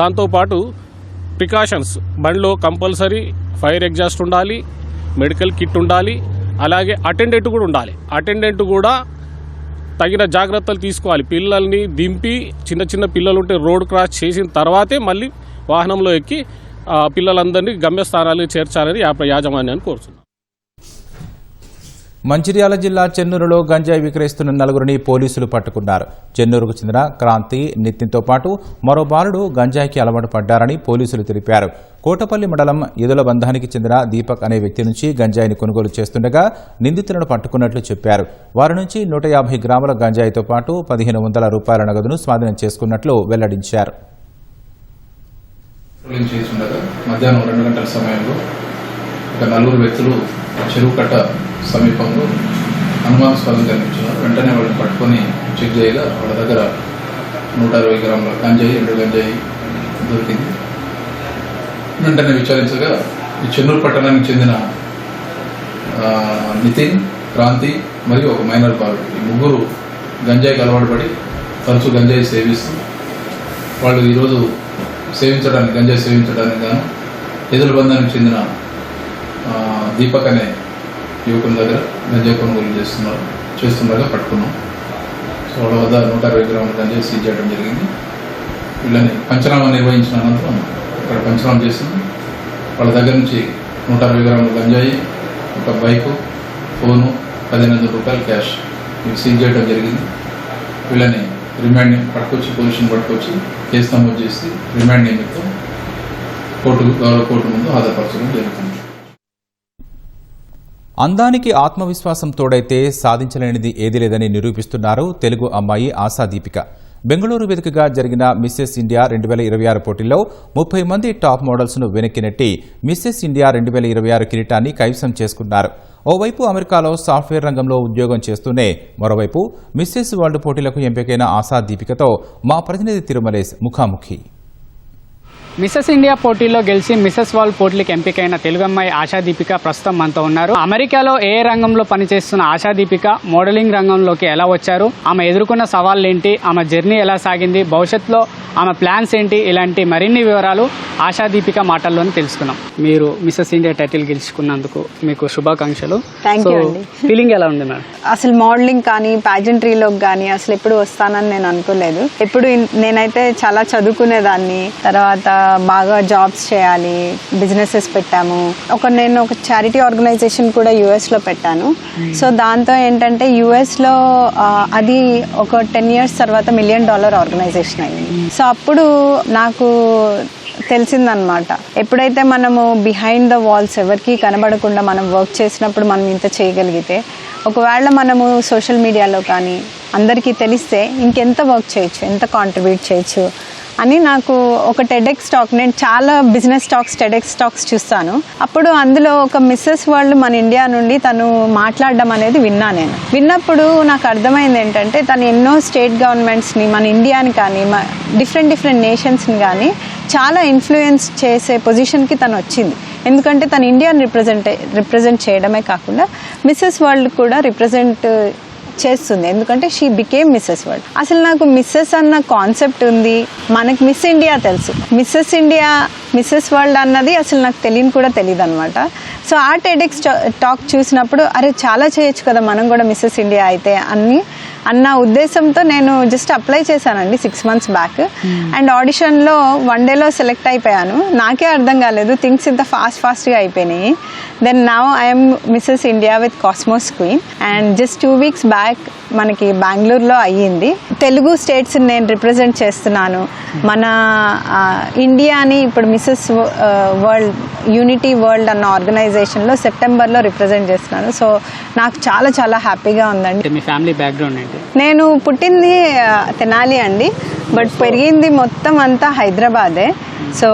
దాంతోపాటు ప్రికాషన్స్ బండిలో కంపల్సరీ ఫైర్ ఎగ్జాస్ట్ ఉండాలి, మెడికల్ కిట్ ఉండాలి, అలాగే అటెండెంట్ కూడా ఉండాలి. అటెండెంట్ కూడా తగిన జాగ్రత్తలు తీసుకోవాలి. పిల్లల్ని దింపి చిన్న పిల్లలు ఉంటే రోడ్ క్రాస్ చేసిన తర్వాతే మళ్ళీ వాహనంలో ఎక్కి పిల్లలందరినీ గమ్యస్థానాలకు చేర్చాలని యాజమాన్యాన్ని కోరుతున్నాం. మంచిర్యాల జిల్లా చెన్నూరులో గంజాయి విక్రయిస్తున్న నలుగురిని పోలీసులు పట్టుకున్నారు. చెన్నూరుకు చెందిన క్రాంతి, నితిన్తో పాటు మరో బాలుడు గంజాయికి అలవాటు పడ్డారని పోలీసులు తెలిపారు. కోటపల్లి మండలం ఎదుల బంధానికి చెందిన దీపక్ అనే వ్యక్తి నుంచి గంజాయిని కొనుగోలు చేస్తుండగా నిందితులను పట్టుకున్నట్లు చెప్పారు. వారి నుంచి 150 గ్రాముల గంజాయితో పాటు 1500 రూపాయల నగదును స్వాధీనం చేసుకున్నట్లు వెల్లడించారు. మధ్యాహ్నం 2 గంటల సమయంలో ఒక నలుగురు వ్యక్తులు చెరువు కట్ట సమీపంలో అనుమానాస్పదం కనిపించారు. వెంటనే వాళ్ళని పట్టుకొని చెక్ చేయగా వాళ్ళ దగ్గర 160 గ్రాముల గంజాయి, 2 గంజాయి దొరికింది. వెంటనే విచారించగా ఈ చెన్నూరు పట్టణానికి చెందిన నితిన్, క్రాంతి మరియు ఒక మైనర్ బాలుడు, ఈ ముగ్గురు గంజాయికి అలవాటు పడి తరచూ గంజాయి సేవిస్తూ వాళ్ళు ఈరోజు గంజాయి సేవించడానికి గాను ఎదురు బంధానికి చెందిన దీపక్ అనే యువకుని దగ్గర గంజాయి కొనుగోలు చేస్తుండగా పట్టుకున్నాం. సో వాళ్ళ వద్ద 160 గ్రాముల గంజాయి సీజ్ చేయడం జరిగింది. వీళ్ళని పంచనామా నిర్వహించిన అనంతరం ఇక్కడ పంచనామా చేసింది. వాళ్ళ దగ్గర నుంచి 160 గ్రాముల గంజాయి, ఒక బైకు, ఫోను, 1500 రూపాయలు క్యాష్ ఇవి సీజ్ చేయడం జరిగింది. వీళ్ళని రిమాండ్ పోలీసుని పట్టుకొచ్చి కేసు నమోదు చేసి రిమాండ్ నిమిత్తం గౌరవ కోర్టు ముందు హాజరుపరచడం జరుగుతుంది. అందానికి ఆత్మవిశ్వాసం తోడైతే సాధించలేనిది ఏదీ లేదని నిరూపిస్తున్నారు తెలుగు అమ్మాయి ఆశా దీపిక. బెంగళూరు వేదికగా జరిగిన మిస్సెస్ ఇండియా 2026 పోటీల్లో 30 మంది టాప్ మోడల్స్ ను వెనక్కి నెట్టి మిస్సెస్ ఇండియా 2026 కిరీటాన్ని కైవసం చేసుకున్నారు. ఓవైపు అమెరికాలో సాఫ్ట్వేర్ రంగంలో ఉద్యోగం చేస్తూనే మరోవైపు మిస్సెస్ వరల్డ్ పోటీలకు ఎంపికైన ఆశా దీపికతో మా ప్రతినిధి తిరుమలేశ్ ముఖాముఖి. మిసెస్ ఇండియా పోటీలో గెలిచి మిసెస్ వరల్డ్ పోటీలకు ఎంపికైన తెలుగు అమ్మాయి ఆశా దీపిక ప్రస్తుతం మనతో ఉన్నారు. అమెరికాలో ఏ రంగంలో పనిచేస్తున్న ఆశా దీపిక మోడలింగ్ రంగంలోకి ఎలా వచ్చారు, ఆమె ఎదుర్కొన్న సవాళ్ళు ఏంటి, ఆమె జర్నీ ఎలా సాగింది, భవిష్యత్తులో ఆమె ప్లాన్స్ ఏంటి, ఇలాంటి మరిన్ని వివరాలు ఆశా దీపిక మాటల్లోనే తెలుసుకున్నాం. మీరు మిసెస్ ఇండియా టైటిల్ గెలుచుకున్నందుకు మీకు శుభాకాంక్షలు. ఫీలింగ్ ఎలా ఉంది మేడం? అసలు మోడలింగ్ కానీ ప్యాజెంట్రీలోకి కానీ అసలు ఎప్పుడు వస్తానని నేను అనుకోలేదు. ఎప్పుడు నేనైతే చాలా చదువుకునేదాన్ని, తర్వాత బాగా జాబ్స్ చేయాలి, బిజినెసెస్ పెట్టాము. నేను ఒక చారిటీ ఆర్గనైజేషన్ కూడా యుఎస్లో పెట్టాను. సో దాంతో ఏంటంటే యుఎస్లో అది ఒక 10 years తర్వాత $1 million ఆర్గనైజేషన్ అయింది. సో అప్పుడు నాకు తెలిసిందనమాట, ఎప్పుడైతే మనము బిహైండ్ ద వాల్స్ ఎవరికి కనబడకుండా మనం వర్క్ చేసినప్పుడు మనం ఇంత చేయగలిగితే, ఒకవేళ మనము సోషల్ మీడియాలో కానీ అందరికీ తెలిస్తే ఇంకెంత వర్క్ చేయొచ్చు, ఎంత కాంట్రిబ్యూట్ చేయొచ్చు అని నాకు ఒక టెడెక్స్ టాక్, నేను చాలా బిజినెస్ టాక్స్, టెడెక్స్ టాక్స్ చూస్తాను. అప్పుడు అందులో ఒక మిస్సెస్ వరల్డ్ మన ఇండియా నుండి తను మాట్లాడడం అనేది విన్నప్పుడు నాకు అర్థమైంది ఏంటంటే తను ఎన్నో స్టేట్ గవర్నమెంట్స్ని, మన ఇండియాని కానీ డిఫరెంట్ నేషన్స్ని కానీ చాలా ఇన్ఫ్లుయెన్స్ చేసే పొజిషన్కి తను వచ్చింది. ఎందుకంటే తను ఇండియాని రిప్రజెంట్ చేయడమే కాకుండా మిస్సెస్ వరల్డ్ కూడా రిప్రజెంట్ చేస్తుంది. ఎందుకంటే షీ బికేమ్ మిస్సెస్ వరల్డ్. అసలు నాకు మిస్సెస్ అన్న కాన్సెప్ట్ ఉంది, మనకి మిస్ ఇండియా తెలుసు, మిస్సెస్ ఇండియా మిస్సెస్ వరల్డ్ అన్నది అసలు నాకు తెలియదు అనమాట. సో ఆ టెడెక్స్ టాక్ చూసినప్పుడు అరే చాలా చేయొచ్చు కదా మనం కూడా మిస్సెస్ ఇండియా అయితే అన్న ఉద్దేశంతో నేను జస్ట్ అప్లై చేశానండి 6 months బ్యాక్. అండ్ ఆడిషన్లో 1 dayలో సెలెక్ట్ అయిపోయాను. నాకే అర్థం కాలేదు, థింగ్స్ ఇంత ఫాస్ట్గా అయిపోయినాయి. Then now I'm Mrs India with Cosmos Queen. And just 2 weeks back మనకి బెంగళూరులో అయ్యింది. తెలుగు స్టేట్స్ నేను రిప్రజెంట్ చేస్తున్నాను. మన ఇండియాని ఇప్పుడు మిస్సెస్ వరల్డ్, యూనిటీ వరల్డ్ అన్న ఆర్గనైజేషన్లో సెప్టెంబర్లో రిప్రజెంట్ చేస్తున్నాను. సో నాకు చాలా చాలా హ్యాపీగా ఉందండి. మీ ఫ్యామిలీ బ్యాక్గ్రౌండ్ ఏంటి? నేను పుట్టింది తెనాలి అండి, బట్ పెరిగింది మొత్తం అంతా హైదరాబాదే. సో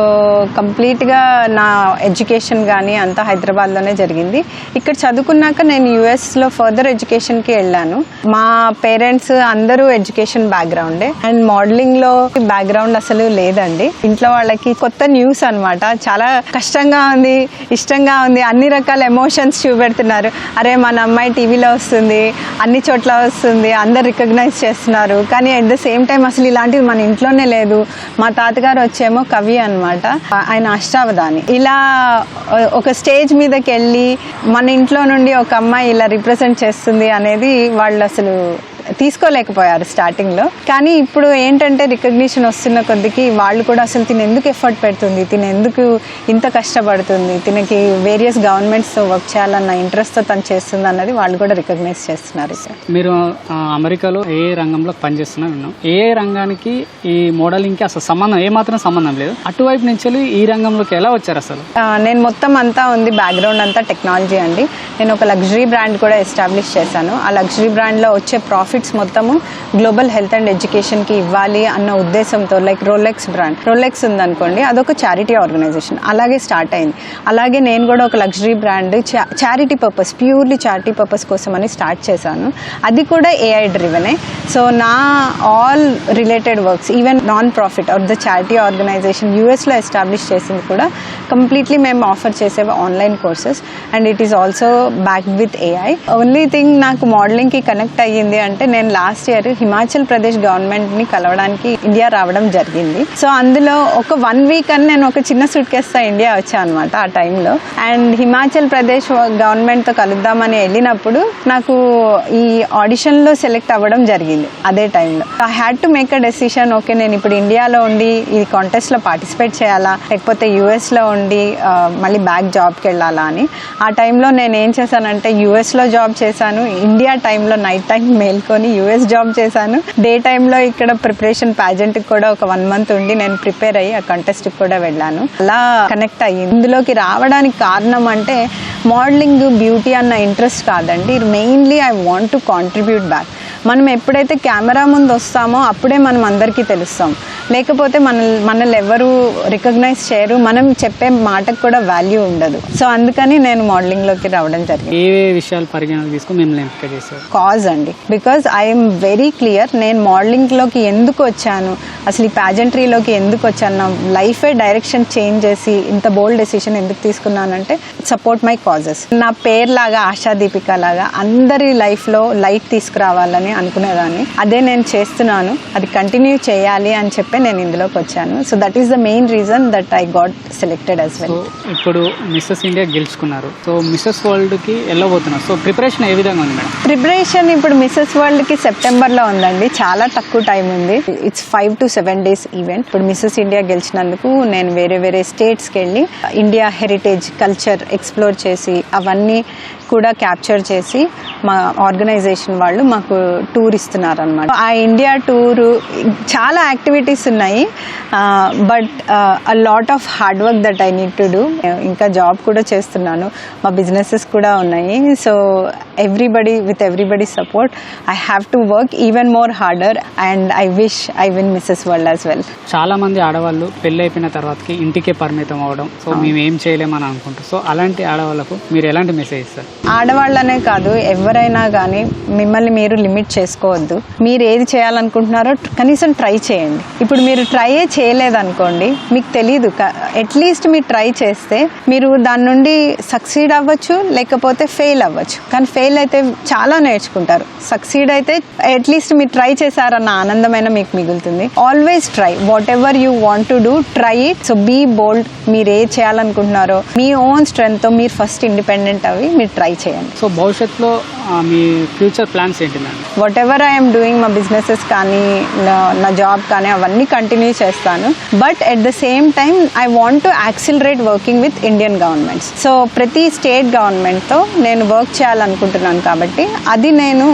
కంప్లీట్గా నా ఎడ్యుకేషన్ కానీ అంతా హైదరాబాద్లోనే జరిగింది. ఇక్కడ చదువుకున్నాక నేను యుఎస్లో ఫర్దర్ ఎడ్యుకేషన్కి వెళ్ళాను. మా పేరెంట్స్ అందరూ ఎడ్యుకేషన్ బ్యాక్గ్రౌండే. అండ్ మోడలింగ్లో బ్యాక్గ్రౌండ్ అసలు లేదండి. ఇంట్లో వాళ్ళకి కొత్త న్యూస్ అనమాట, చాలా కష్టంగా ఉంది, ఇష్టంగా ఉంది, అన్ని రకాల ఎమోషన్స్ చూపెడుతున్నారు. అరే మన అమ్మాయి టీవీలో వస్తుంది, అన్ని చోట్ల వస్తుంది, అందరు రికగ్నైజ్ చేస్తున్నారు, కానీ అట్ ద సేమ్ టైం అసలు ఇలాంటిది మన ఇంట్లోనే లేదు. మా తాతగారు వచ్చేమో కవి అనమాట, ఆయన అష్టావధాని. ఇలా ఒక స్టేజ్ మీదకి వెళ్ళి మన ఇంట్లో నుండి ఒక అమ్మాయి ఇలా రిప్రజెంట్ చేస్తుంది అనేది వాళ్ళు అసలు తీసుకోలేకపోయారు స్టార్టింగ్లో. కానీ ఇప్పుడు ఏంటంటే రికగ్నిషన్ వస్తున్న కొద్దికి వాళ్ళు కూడా అసలు తిను ఎందుకు ఎఫర్ట్ పెడుతుంది, తిను ఎందుకు ఇంత కష్టపడుతుంది, తినకి వేరియస్ గవర్నమెంట్స్తో వర్క్ చేయాలన్న ఇంట్రెస్ట్తో తను చేస్తుంది అన్నది వాళ్ళు కూడా రికగ్నైజ్ చేస్తున్నారు. మీరు అమెరికాలో ఏ రంగంలో పనిచేస్తున్నా విన్నాం. ఏ రంగానికి ఈ మోడలింగ్కి అసలు సంబంధం ఏమాత్రం సంబంధం లేదు. అటువైపు నుంచి ఈ రంగంలోకి ఎలా వచ్చారు అసలు? నేను మొత్తం అంతా ఉంది బ్యాక్గ్రౌండ్ అంతా టెక్నాలజీ అండి. నేను ఒక లగ్జరీ బ్రాండ్ కూడా ఎస్టాబ్లిష్ చేశాను. ఆ లగ్జరీ బ్రాండ్లో వచ్చే ప్రాఫిట్స్ మొత్తము గ్లోబల్ హెల్త్ అండ్ ఎడ్యుకేషన్కి ఇవ్వాలి అన్న ఉద్దేశంతో, లైక్ రోలెక్స్ బ్రాండ్, రోలెక్స్ ఉందనుకోండి, అదొక చారిటీ ఆర్గనైజేషన్, అలాగే స్టార్ట్ అయింది. అలాగే నేను కూడా ఒక luxury brand charity purpose, purely charity purpose కోసం అని స్టార్ట్ చేశాను. అది కూడా AI డ్రివెనే. సో నా all related works, even non profit or the charity organisation యూఎస్లో ఎస్టాబ్లిష్ చేసింది కూడా కంప్లీట్లీ మేము ఆఫర్ చేసే online courses and it is also backed with AI. Only thing నాకు మోడలింగ్కి కనెక్ట్ అయ్యింది అంటే, నేను లాస్ట్ ఇయర్ హిమాచల్ ప్రదేశ్ గవర్నమెంట్ని కలవడానికి ఇండియా రావడం జరిగింది. సో అందులో ఒక 1 వీక్ అని నేను ఒక చిన్న సూట్ కేసుతో ఇండియా వచ్చాను అనమాట ఆ టైంలో. అండ్ హిమాచల్ ప్రదేశ్ గవర్నమెంట్తో కలుద్దామని వెళ్ళినప్పుడు నాకు ఈ ఆడిషన్లో సెలెక్ట్ అవ్వడం జరిగింది అదే టైంలో. I had to make a decision. Okay, నేను ఇప్పుడు ఇండియాలో ఉండి ఈ కాంటెస్ట్లో పార్టిసిపేట్ చేయాలా, లేకపోతే యూఎస్లో ఉండి మళ్ళీ బ్యాక్ జాబ్కి వెళ్ళాలా అని. ఆ టైంలో నేను ఏం చేశానంటే యూఎస్లో జాబ్ చేశాను, ఇండియా టైంలో నైట్ టైం మేల్కొని యూఎస్ జాబ్ చేశాను, డే టైంలో ఇక్కడ ప్రిపరేషన్ ప్యాజెంట్కి కూడా ఒక 1 మంత్ ఉండి నేను ప్రిపేర్ అయ్యి ఆ కంటెస్ట్కి కూడా వెళ్ళాను. అలా కనెక్ట్ అయ్యి ఇందులోకి రావడానికి కారణం అంటే మోడలింగ్, బ్యూటీ అన్న ఇంట్రెస్ట్ కాదండి. Mainly I want to contribute back. మనం ఎప్పుడైతే కెమెరా ముందు వస్తామో అప్పుడే మనం అందరికీ తెలుస్తాం, లేకపోతే మనల్ని ఎవరు రికగ్నైజ్ చేయరు, మనం చెప్పే మాటకు కూడా వాల్యూ ఉండదు. సో అందుకని నేను మోడలింగ్లోకి రావడం జరిగింది. ఏ విషయాలు పరిగణలోకి తీసుకుని మిమ్మల్ని ఎంపిక చేశారు? కాజ్ అండి, బికాజ్ ఐఎమ్ వెరీ క్లియర్. నేను మోడలింగ్లోకి ఎందుకు వచ్చాను, అసలు ఈ ప్యాజెంట్రీలోకి ఎందుకు వచ్చాను, నా లైఫే డైరెక్షన్ చేంజ్ చేసి ఇంత బోల్డ్ డెసిషన్ ఎందుకు తీసుకున్నానంటే సపోర్ట్ మై కాజెస్. నా పేరులాగా ఆశాదీపిక లాగా అందరి లైఫ్లో లైట్ తీసుకురావాలని అనుకునేదాన్ని. అదే నేను చేస్తున్నాను, అది కంటిన్యూ చేయాలి అని చెప్పి నేను ఇందులోకి వచ్చాను. So that is the main reason that I got selected as well. ఇప్పుడు మిస్సెస్ ఇండియా గెలుచుకున్నారు, సో మిస్సెస్ వరల్డ్కి వెళ్ళబోతున్నారు. సో ప్రిపరేషన్ ఏ విధంగా ఉంది మేడం? ప్రిపరేషన్ ఇప్పుడు మిస్సెస్ వరల్డ్కి సెప్టెంబర్లో ఉందండి, చాలా తక్కువ టైం ఉంది. It's 5 to 7 days event. ఇప్పుడు మిస్సెస్ ఇండియా గెలిచినందుకు నేను వేరే స్టేట్స్కి వెళ్ళి ఇండియా హెరిటేజ్ కల్చర్ ఎక్స్ప్లోర్ చేసి అవన్నీ కూడా క్యాప్చర్ చేసి మా ఆర్గనైజేషన్ వాళ్ళు మాకు టూర్ ఇస్తున్నారు అనమాట. ఆ ఇండియా టూరు చాలా యాక్టివిటీస్ ఉన్నాయి, but a lot of hard work that I need to do. ఇంకా జాబ్ కూడా చేస్తున్నాను, మా బిజినెసెస్ కూడా ఉన్నాయి. So with everybody support I have to work even more harder and I wish I win missus world as well. చాలా మంది ఆడవాళ్ళు పెళ్ళి అయిపోయిన తర్వాతకి ఇంటికే పరిమితం అవ్వడం, సో మేము ఏం చేయలేమని అనుకుంటాం. సో అలాంటి ఆడవాళ్ళకు మీరు ఎలాంటి మెసేజ్ ఇస్తారు? ఆడవాళ్ళనే కాదు, ఎవరైనా కానీ మిమ్మల్ని మీరు లిమిట్ చేసుకోవద్దు. మీరు ఏది చేయాలనుకుంటున్నారో కనీసం ట్రై చేయండి. ఇప్పుడు మీరు ట్రైయే చేయలేదనుకోండి, మీకు తెలీదు. అట్లీస్ట్ మీరు ట్రై చేస్తే మీరు దాని నుండి సక్సీడ్ అవ్వచ్చు, లేకపోతే ఫెయిల్ అవ్వచ్చు. కానీ ఫెయిల్ అయితే చాలా నేర్చుకుంటారు, సక్సీడ్ అయితే అట్లీస్ట్ మీరు ట్రై చేశారన్న ఆనందమైన మీకు మిగులుతుంది. Always try, whatever you want to do, try it. So be bold. మీరు ఏ చేయాలనుకుంటున్నారో మీ ఓన్ స్ట్రెంగ్త్తో మీరు ఫస్ట్ ఇండిపెండెంట్ అవి మీరు ట్రై చేయండి. సో భవిష్యత్తులో మీ ఫ్యూచర్ ప్లాన్స్ ఏంటి madam? What ever I'm doing, మా బిజినెసెస్ కానీ నా జాబ్ కానీ అవన్నీ కంటిన్యూ చేస్తాను. But at the same time I want to accelerate working with Indian governments. So ప్రతి స్టేట్ గవర్నమెంట్తో నేను వర్క్ చేయాలనుకుంటున్నాను కాబట్టి అది నేను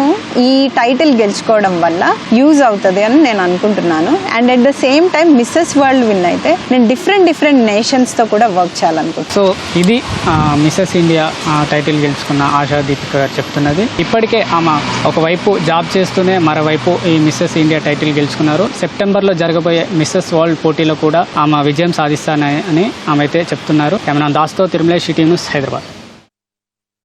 ఈ టైటిల్ గెలుచుకోవడం వల్ల యూజ్ అవుతుంది అని నేను అనుకుంటున్నాను. And at the same time missus world win అయితే నేను డిఫరెంట్ నేషన్స్తో కూడా వర్క్ చేయాలనుకుంటున్నాను. సో ఇది మిస్సెస్ ఇండియా టైటిల్ గెలుచుకున్న ఆశాదీపిక గారు చెప్తున్నది. ఇప్పటికే ఆమె ఒకవైపు జాబ్ చేస్తూనే మరోవైపు ఈ మిస్సెస్ ఇండియా టైటిల్ గెలుచుకున్నారు. సెప్టెంబర్లో జరగబోయే మిస్సెస్ వరల్డ్ పోటీలో కూడా ఆమె విజయం సాధిస్తానని ఆమె అయితే చెప్తున్నారు. కెమెరా దాస్తో తిరుమలేష్, సిటీ న్యూస్, హైదరాబాద్.